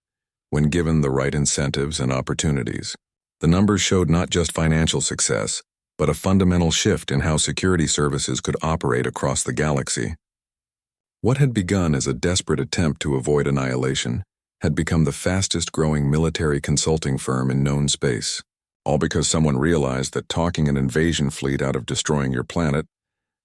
when given the right incentives and opportunities. The numbers showed not just financial success, but a fundamental shift in how security services could operate across the galaxy. What had begun as a desperate attempt to avoid annihilation had become the fastest-growing military consulting firm in known space, all because someone realized that talking an invasion fleet out of destroying your planet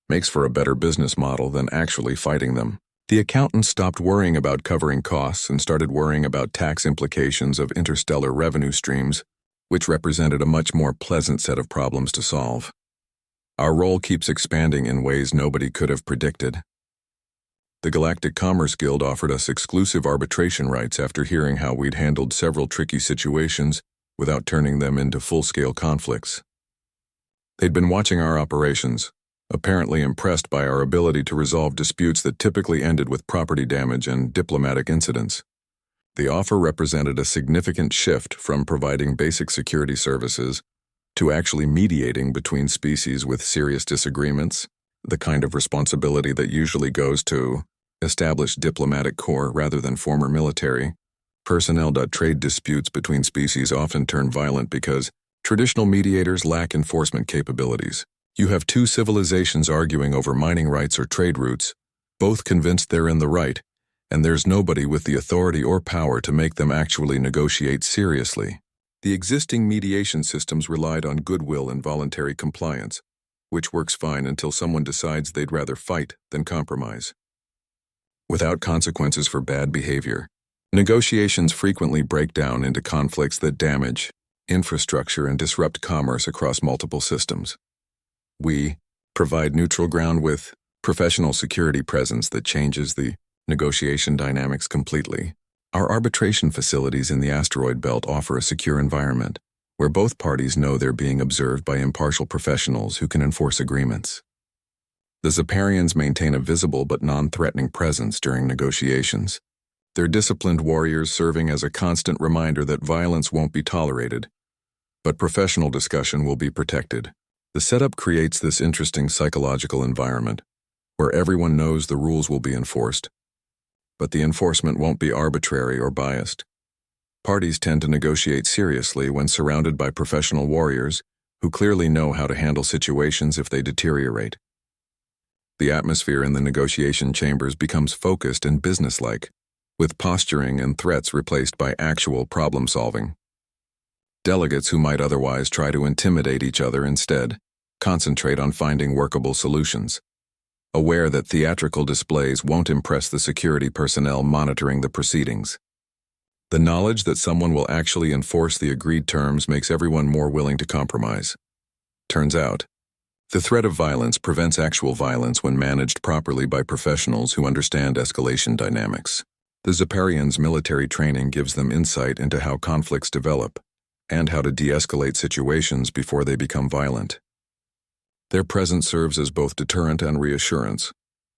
makes for a better business model than actually fighting them. The accountants stopped worrying about covering costs and started worrying about tax implications of interstellar revenue streams, which represented a much more pleasant set of problems to solve. Our role keeps expanding in ways nobody could have predicted. The Galactic Commerce Guild offered us exclusive arbitration rights after hearing how we'd handled several tricky situations without turning them into full-scale conflicts. They'd been watching our operations, apparently impressed by our ability to resolve disputes that typically ended with property damage and diplomatic incidents. The offer represented a significant shift from providing basic security services to actually mediating between species with serious disagreements, the kind of responsibility that usually goes to established diplomatic corps rather than former military personnel. Trade disputes between species often turn violent because traditional mediators lack enforcement capabilities. You have two civilizations arguing over mining rights or trade routes, both convinced they're in the right, and there's nobody with the authority or power to make them actually negotiate seriously. The existing mediation systems relied on goodwill and voluntary compliance, which works fine until someone decides they'd rather fight than compromise. Without consequences for bad behavior, negotiations frequently break down into conflicts that damage infrastructure and disrupt commerce across multiple systems. We provide neutral ground with professional security presence that changes the negotiation dynamics completely. Our arbitration facilities in the asteroid belt offer a secure environment where both parties know they're being observed by impartial professionals who can enforce agreements. The Zeparians maintain a visible but non-threatening presence during negotiations, their disciplined warriors serving as a constant reminder that violence won't be tolerated, but professional discussion will be protected. The setup creates this interesting psychological environment where everyone knows the rules will be enforced, but the enforcement won't be arbitrary or biased. Parties tend to negotiate seriously when surrounded by professional warriors who clearly know how to handle situations if they deteriorate. The atmosphere in the negotiation chambers becomes focused and businesslike, with posturing and threats replaced by actual problem-solving. Delegates who might otherwise try to intimidate each other instead concentrate on finding workable solutions, aware that theatrical displays won't impress the security personnel monitoring the proceedings. The knowledge that someone will actually enforce the agreed terms makes everyone more willing to compromise. Turns out, the threat of violence prevents actual violence when managed properly by professionals who understand escalation dynamics. The Zeparians' military training gives them insight into how conflicts develop and how to de-escalate situations before they become violent. Their presence serves as both deterrent and reassurance.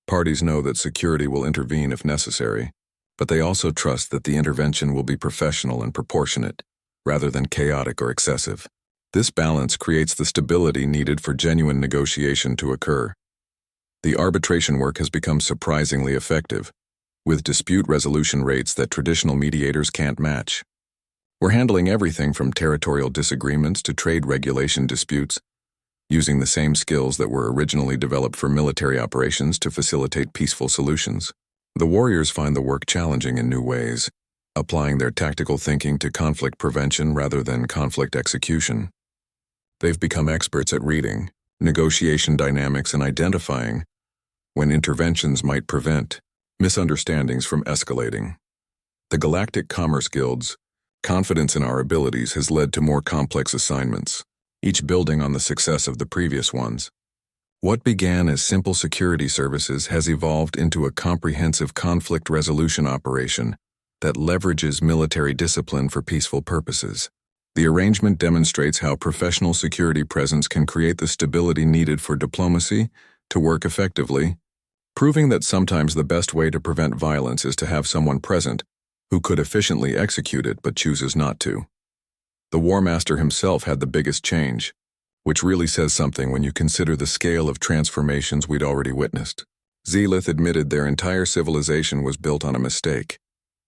Parties know that security will intervene if necessary, but they also trust that the intervention will be professional and proportionate, rather than chaotic or excessive. This balance creates the stability needed for genuine negotiation to occur. The arbitration work has become surprisingly effective, with dispute resolution rates that traditional mediators can't match. We're handling everything from territorial disagreements to trade regulation disputes, using the same skills that were originally developed for military operations to facilitate peaceful solutions. The warriors find the work challenging in new ways, applying their tactical thinking to conflict prevention rather than conflict execution. They've become experts at reading negotiation dynamics and identifying when interventions might prevent misunderstandings from escalating. The Galactic Commerce Guild's confidence in our abilities has led to more complex assignments, each building on the success of the previous ones. What began as simple security services has evolved into a comprehensive conflict resolution operation that leverages military discipline for peaceful purposes. The arrangement demonstrates how professional security presence can create the stability needed for diplomacy to work effectively, proving that sometimes the best way to prevent violence is to have someone present who could efficiently execute it but chooses not to. The War Master himself had the biggest change, which really says something when you consider the scale of transformations we'd already witnessed. Zealith admitted their entire civilization was built on a mistake,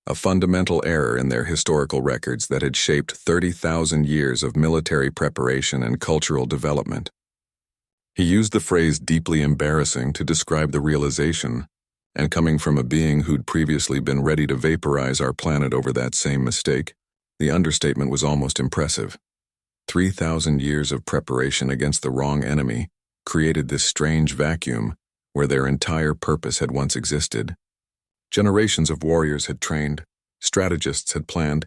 a fundamental error in their historical records that had shaped 30,000 years of military preparation and cultural development. He used the phrase deeply embarrassing to describe the realization, and coming from a being who'd previously been ready to vaporize our planet over that same mistake, the understatement was almost impressive. 3,000 years of preparation against the wrong enemy created this strange vacuum where their entire purpose had once existed. Generations of warriors had trained, strategists had planned,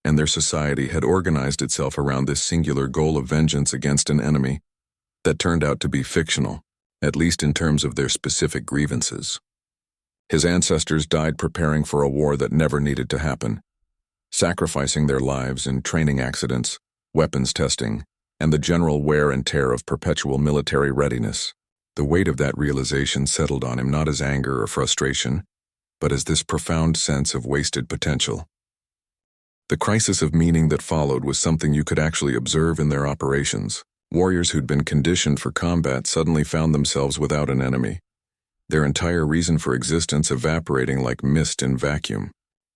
and their society had organized itself around this singular goal of vengeance against an enemy that turned out to be fictional, at least in terms of their specific grievances. His ancestors died preparing for a war that never needed to happen, sacrificing their lives in training accidents, weapons testing, and the general wear and tear of perpetual military readiness. The weight of that realization settled on him not as anger or frustration, but as this profound sense of wasted potential. The crisis of meaning that followed was something you could actually observe in their operations. Warriors who'd been conditioned for combat suddenly found themselves without an enemy, their entire reason for existence evaporating like mist in vacuum.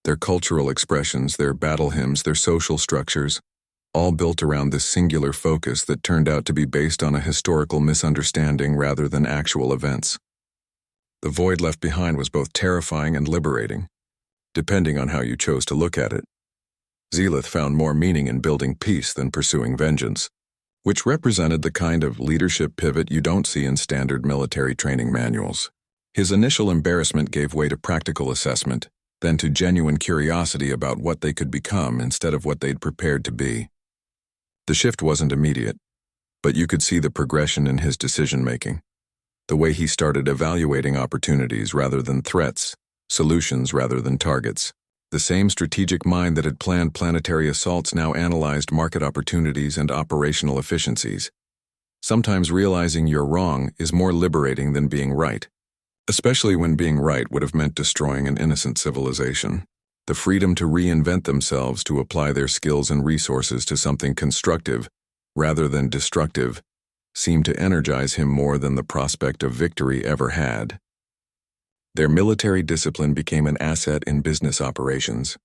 Their cultural expressions, their battle hymns, their social structures, all built around this singular focus that turned out to be based on a historical misunderstanding rather than actual events. The void left behind was both terrifying and liberating, depending on how you chose to look at it. Zealith found more meaning in building peace than pursuing vengeance, which represented the kind of leadership pivot you don't see in standard military training manuals. His initial embarrassment gave way to practical assessment, then to genuine curiosity about what they could become instead of what they'd prepared to be. The shift wasn't immediate, but you could see the progression in his decision-making. The way he started evaluating opportunities rather than threats, solutions rather than targets. The same strategic mind that had planned planetary assaults now analyzed market opportunities and operational efficiencies. Sometimes realizing you're wrong is more liberating than being right, especially when being right would have meant destroying an innocent civilization. The freedom to reinvent themselves to apply their skills and resources to something constructive rather than destructive seemed to energize him more than the prospect of victory ever had. Their military discipline became an asset in business operations.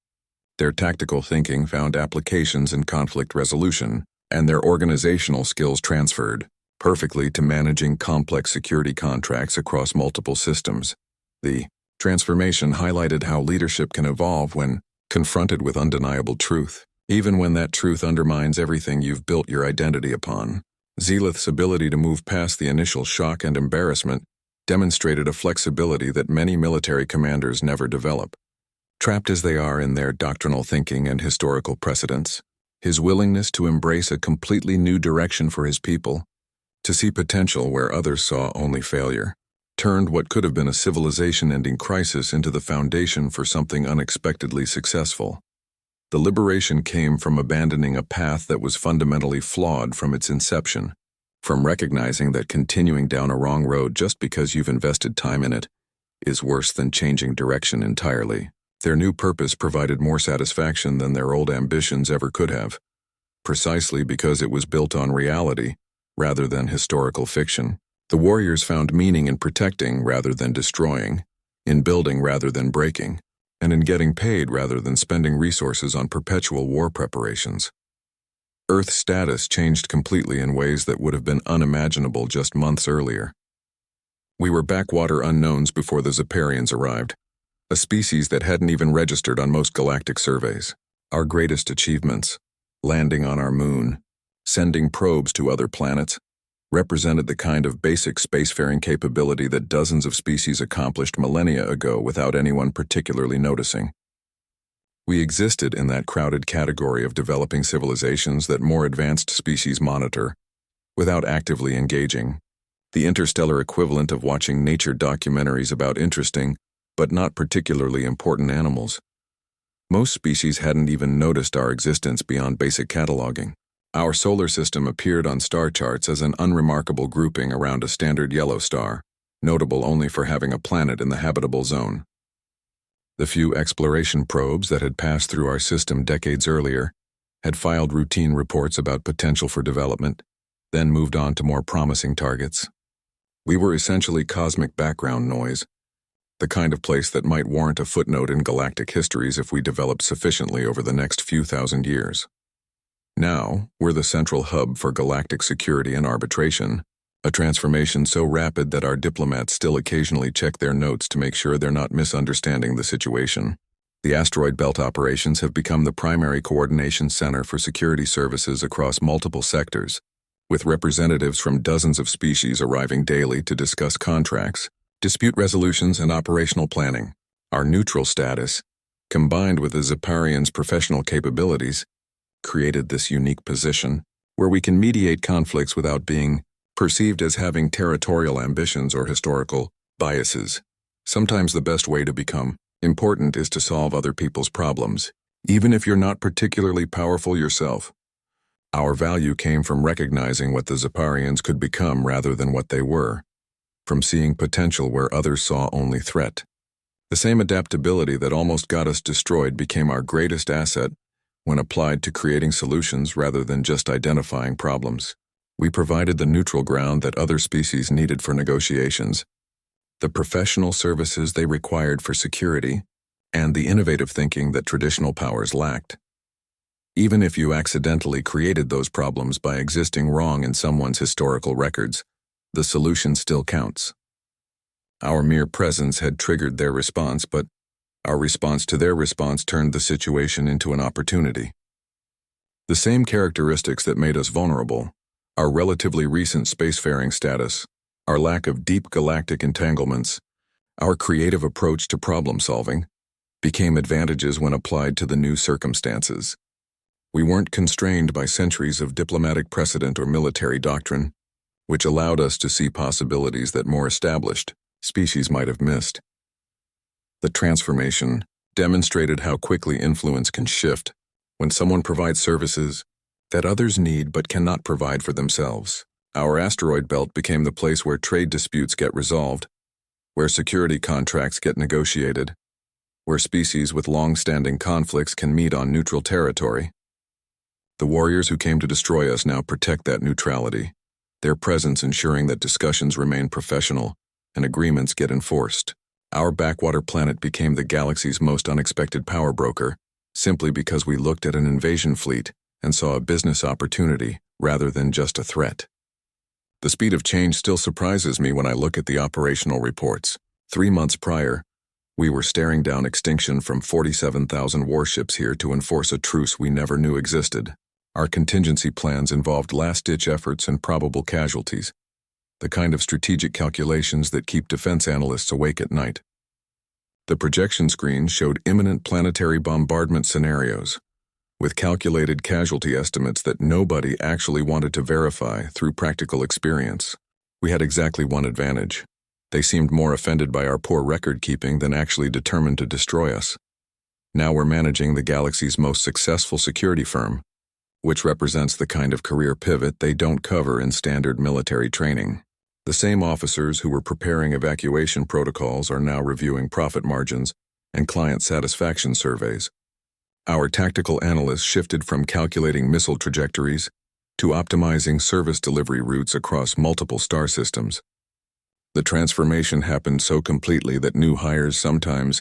Their tactical thinking found applications in conflict resolution, and their organizational skills transferred perfectly to managing complex security contracts across multiple systems. The transformation highlighted how leadership can evolve when confronted with undeniable truth, even when that truth undermines everything you've built your identity upon. Zealith's ability to move past the initial shock and embarrassment demonstrated a flexibility that many military commanders never develop. Trapped as they are in their doctrinal thinking and historical precedents, his willingness to embrace a completely new direction for his people, to see potential where others saw only failure, turned what could have been a civilization-ending crisis into the foundation for something unexpectedly successful. The liberation came from abandoning a path that was fundamentally flawed from its inception, from recognizing that continuing down a wrong road just because you've invested time in it is worse than changing direction entirely. Their new purpose provided more satisfaction than their old ambitions ever could have, precisely because it was built on reality rather than historical fiction. The warriors found meaning in protecting rather than destroying, in building rather than breaking, and in getting paid rather than spending resources on perpetual war preparations. Earth's status changed completely in ways that would have been unimaginable just months earlier. We were backwater unknowns before the Zeparians arrived, a species that hadn't even registered on most galactic surveys. Our greatest achievements, landing on our moon, sending probes to other planets, represented the kind of basic spacefaring capability that dozens of species accomplished millennia ago without anyone particularly noticing. We existed in that crowded category of developing civilizations that more advanced species monitor, without actively engaging, the interstellar equivalent of watching nature documentaries about interesting, but not particularly important animals. Most species hadn't even noticed our existence beyond basic cataloging. Our solar system appeared on star charts as an unremarkable grouping around a standard yellow star, notable only for having a planet in the habitable zone. The few exploration probes that had passed through our system decades earlier had filed routine reports about potential for development, then moved on to more promising targets. We were essentially cosmic background noise, the kind of place that might warrant a footnote in galactic histories if we developed sufficiently over the next few thousand years. Now, we're the central hub for galactic security and arbitration, a transformation so rapid that our diplomats still occasionally check their notes to make sure they're not misunderstanding the situation. The asteroid belt operations have become the primary coordination center for security services across multiple sectors, with representatives from dozens of species arriving daily to discuss contracts, dispute resolutions, and operational planning. Our neutral status, combined with the Zeparians' professional capabilities, created this unique position where we can mediate conflicts without being perceived as having territorial ambitions or historical biases. Sometimes the best way to become important is to solve other people's problems, even if you're not particularly powerful yourself. Our value came from recognizing what the Zeparians could become rather than what they were, from seeing potential where others saw only threat. The same adaptability that almost got us destroyed became our greatest asset when applied to creating solutions rather than just identifying problems. We provided the neutral ground that other species needed for negotiations, the professional services they required for security, and the innovative thinking that traditional powers lacked. Even if you accidentally created those problems by existing wrong in someone's historical records, the solution still counts. Our mere presence had triggered their response, but our response to their response turned the situation into an opportunity. The same characteristics that made us vulnerable, our relatively recent spacefaring status, our lack of deep galactic entanglements, our creative approach to problem solving, became advantages when applied to the new circumstances. We weren't constrained by centuries of diplomatic precedent or military doctrine, which allowed us to see possibilities that more established species might have missed. The transformation demonstrated how quickly influence can shift when someone provides services that others need but cannot provide for themselves. Our asteroid belt became the place where trade disputes get resolved, where security contracts get negotiated, where species with long-standing conflicts can meet on neutral territory. The warriors who came to destroy us now protect that neutrality, their presence ensuring that discussions remain professional and agreements get enforced. Our backwater planet became the galaxy's most unexpected power broker, simply because we looked at an invasion fleet and saw a business opportunity rather than just a threat. The speed of change still surprises me when I look at the operational reports. 3 months prior, we were staring down extinction from 47,000 warships here to enforce a truce we never knew existed. Our contingency plans involved last-ditch efforts and probable casualties, the kind of strategic calculations that keep defense analysts awake at night. The projection screen showed imminent planetary bombardment scenarios, with calculated casualty estimates that nobody actually wanted to verify through practical experience. We had exactly one advantage. They seemed more offended by our poor record-keeping than actually determined to destroy us. Now we're managing the galaxy's most successful security firm, which represents the kind of career pivot they don't cover in standard military training. The same officers who were preparing evacuation protocols are now reviewing profit margins and client satisfaction surveys. Our tactical analysts shifted from calculating missile trajectories to optimizing service delivery routes across multiple star systems. The transformation happened so completely that new hires sometimes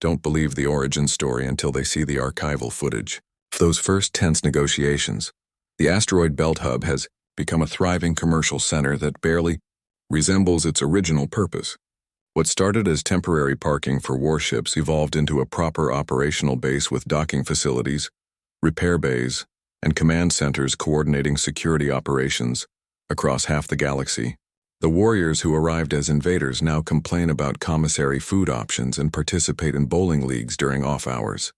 don't believe the origin story until they see the archival footage. Those first tense negotiations, the asteroid belt hub has become a thriving commercial center that barely resembles its original purpose. What started as temporary parking for warships evolved into a proper operational base with docking facilities, repair bays, and command centers coordinating security operations across half the galaxy. The warriors who arrived as invaders now complain about commissary food options and participate in bowling leagues during off hours.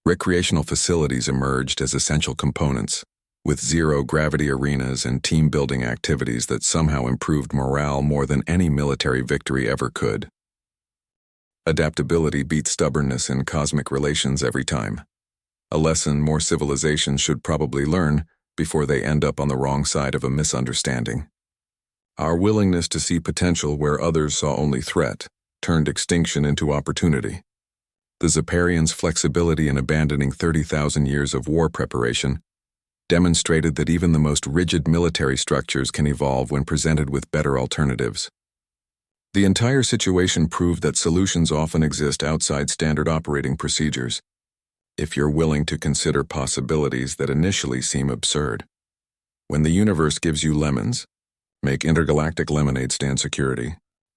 Recreational facilities emerged as essential components, with zero-gravity arenas and team-building activities that somehow improved morale more than any military victory ever could. Adaptability beats stubbornness in cosmic relations every time. A lesson more civilizations should probably learn before they end up on the wrong side of a misunderstanding. Our willingness to see potential where others saw only threat turned extinction into opportunity. The Zeparians' flexibility in abandoning 30,000 years of war preparation demonstrated that even the most rigid military structures can evolve when presented with better alternatives. The entire situation proved that solutions often exist outside standard operating procedures, if you're willing to consider possibilities that initially seem absurd. When the universe gives you lemons, make intergalactic lemonade stand security.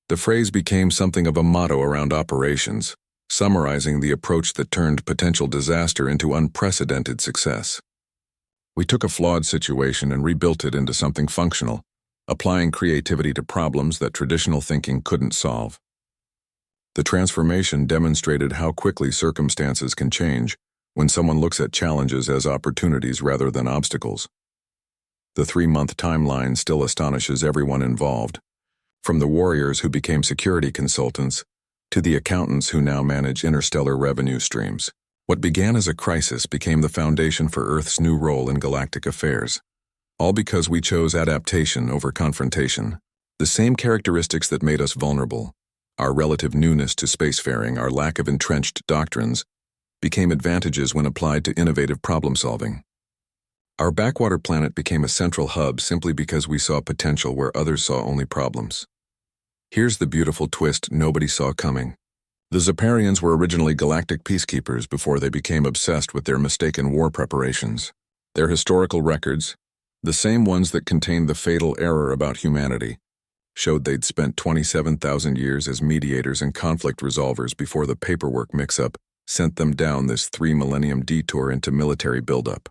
The phrase became something of a motto around operations, summarizing the approach that turned potential disaster into unprecedented success. We took a flawed situation and rebuilt it into something functional, applying creativity to problems that traditional thinking couldn't solve. The transformation demonstrated how quickly circumstances can change when someone looks at challenges as opportunities rather than obstacles. The 3-month timeline still astonishes everyone involved, from the warriors who became security consultants to the accountants who now manage interstellar revenue streams. What began as a crisis became the foundation for Earth's new role in galactic affairs, all because we chose adaptation over confrontation. The same characteristics that made us vulnerable, our relative newness to spacefaring, our lack of entrenched doctrines, became advantages when applied to innovative problem-solving. Our backwater planet became a central hub simply because we saw potential where others saw only problems. Here's the beautiful twist nobody saw coming. The Zeparians were originally galactic peacekeepers before they became obsessed with their mistaken war preparations. Their historical records, the same ones that contained the fatal error about humanity, showed they'd spent 27,000 years as mediators and conflict resolvers before the paperwork mix-up sent them down this 3-millennium detour into military buildup.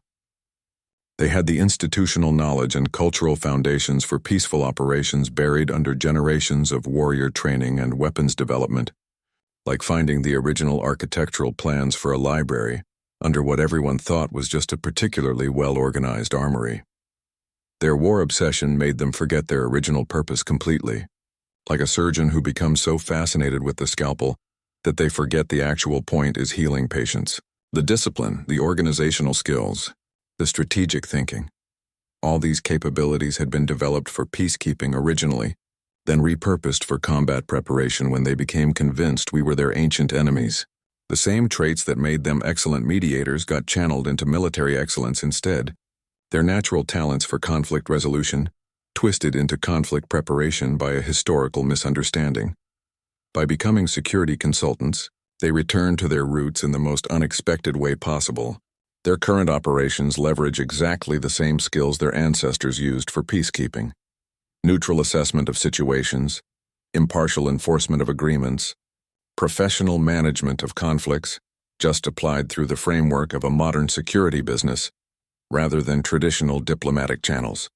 They had the institutional knowledge and cultural foundations for peaceful operations buried under generations of warrior training and weapons development, like finding the original architectural plans for a library under what everyone thought was just a particularly well-organized armory. Their war obsession made them forget their original purpose completely, like a surgeon who becomes so fascinated with the scalpel that they forget the actual point is healing patients. The discipline, the organizational skills, the strategic thinking. All these capabilities had been developed for peacekeeping originally, then repurposed for combat preparation when they became convinced we were their ancient enemies. The same traits that made them excellent mediators got channeled into military excellence instead. Their natural talents for conflict resolution twisted into conflict preparation by a historical misunderstanding. By becoming security consultants, they returned to their roots in the most unexpected way possible. Their current operations leverage exactly the same skills their ancestors used for peacekeeping. Neutral assessment of situations, impartial enforcement of agreements, professional management of conflicts, just applied through the framework of a modern security business, rather than traditional diplomatic channels.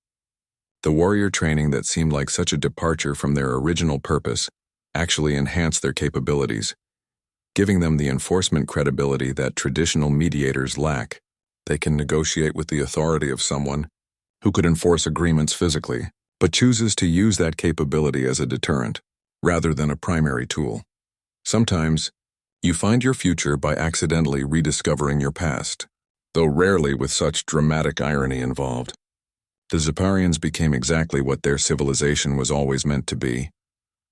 The warrior training that seemed like such a departure from their original purpose actually enhanced their capabilities, giving them the enforcement credibility that traditional mediators lack. They can negotiate with the authority of someone who could enforce agreements physically, but chooses to use that capability as a deterrent, rather than a primary tool. Sometimes, you find your future by accidentally rediscovering your past, though rarely with such dramatic irony involved. The Zeparians became exactly what their civilization was always meant to be.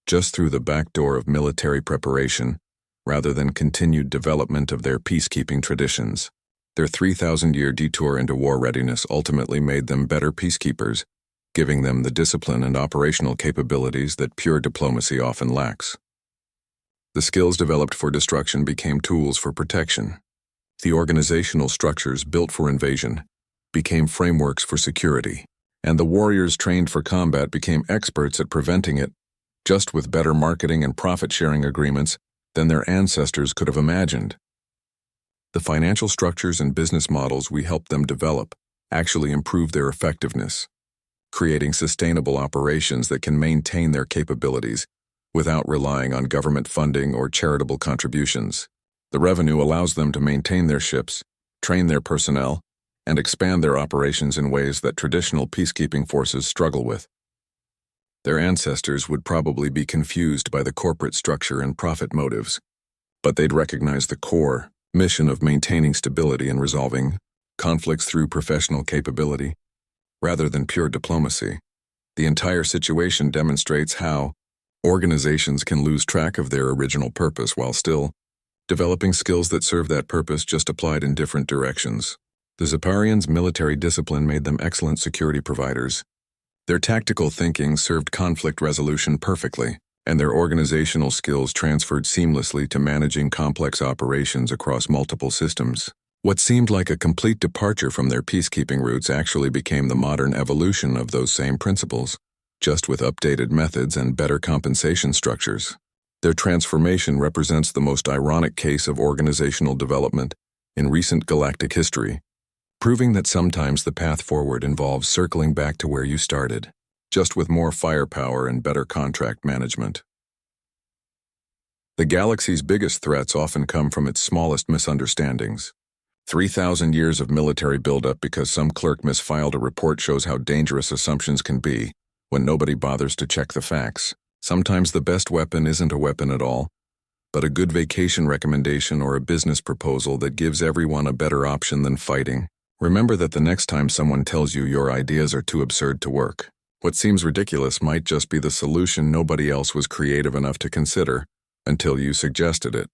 Just through the back door of military preparation, rather than continued development of their peacekeeping traditions. Their 3,000-year detour into war readiness ultimately made them better peacekeepers, giving them the discipline and operational capabilities that pure diplomacy often lacks. The skills developed for destruction became tools for protection. The organizational structures built for invasion became frameworks for security, and the warriors trained for combat became experts at preventing it, just with better marketing and profit-sharing agreements than their ancestors could have imagined. The financial structures and business models we helped them develop actually improved their effectiveness, creating sustainable operations that can maintain their capabilities without relying on government funding or charitable contributions. The revenue allows them to maintain their ships, train their personnel, and expand their operations in ways that traditional peacekeeping forces struggle with. Their ancestors would probably be confused by the corporate structure and profit motives, but they'd recognize the core mission of maintaining stability and resolving conflicts through professional capability, rather than pure diplomacy. The entire situation demonstrates how organizations can lose track of their original purpose while still developing skills that serve that purpose, just applied in different directions. The Zeparians' military discipline made them excellent security providers. Their tactical thinking served conflict resolution perfectly, and their organizational skills transferred seamlessly to managing complex operations across multiple systems. What seemed like a complete departure from their peacekeeping roots actually became the modern evolution of those same principles, just with updated methods and better compensation structures. Their transformation represents the most ironic case of organizational development in recent galactic history, proving that sometimes the path forward involves circling back to where you started, just with more firepower and better contract management. The galaxy's biggest threats often come from its smallest misunderstandings. 3,000 years of military buildup because some clerk misfiled a report shows how dangerous assumptions can be when nobody bothers to check the facts. Sometimes the best weapon isn't a weapon at all, but a good vacation recommendation or a business proposal that gives everyone a better option than fighting. Remember that the next time someone tells you your ideas are too absurd to work, what seems ridiculous might just be the solution nobody else was creative enough to consider until you suggested it.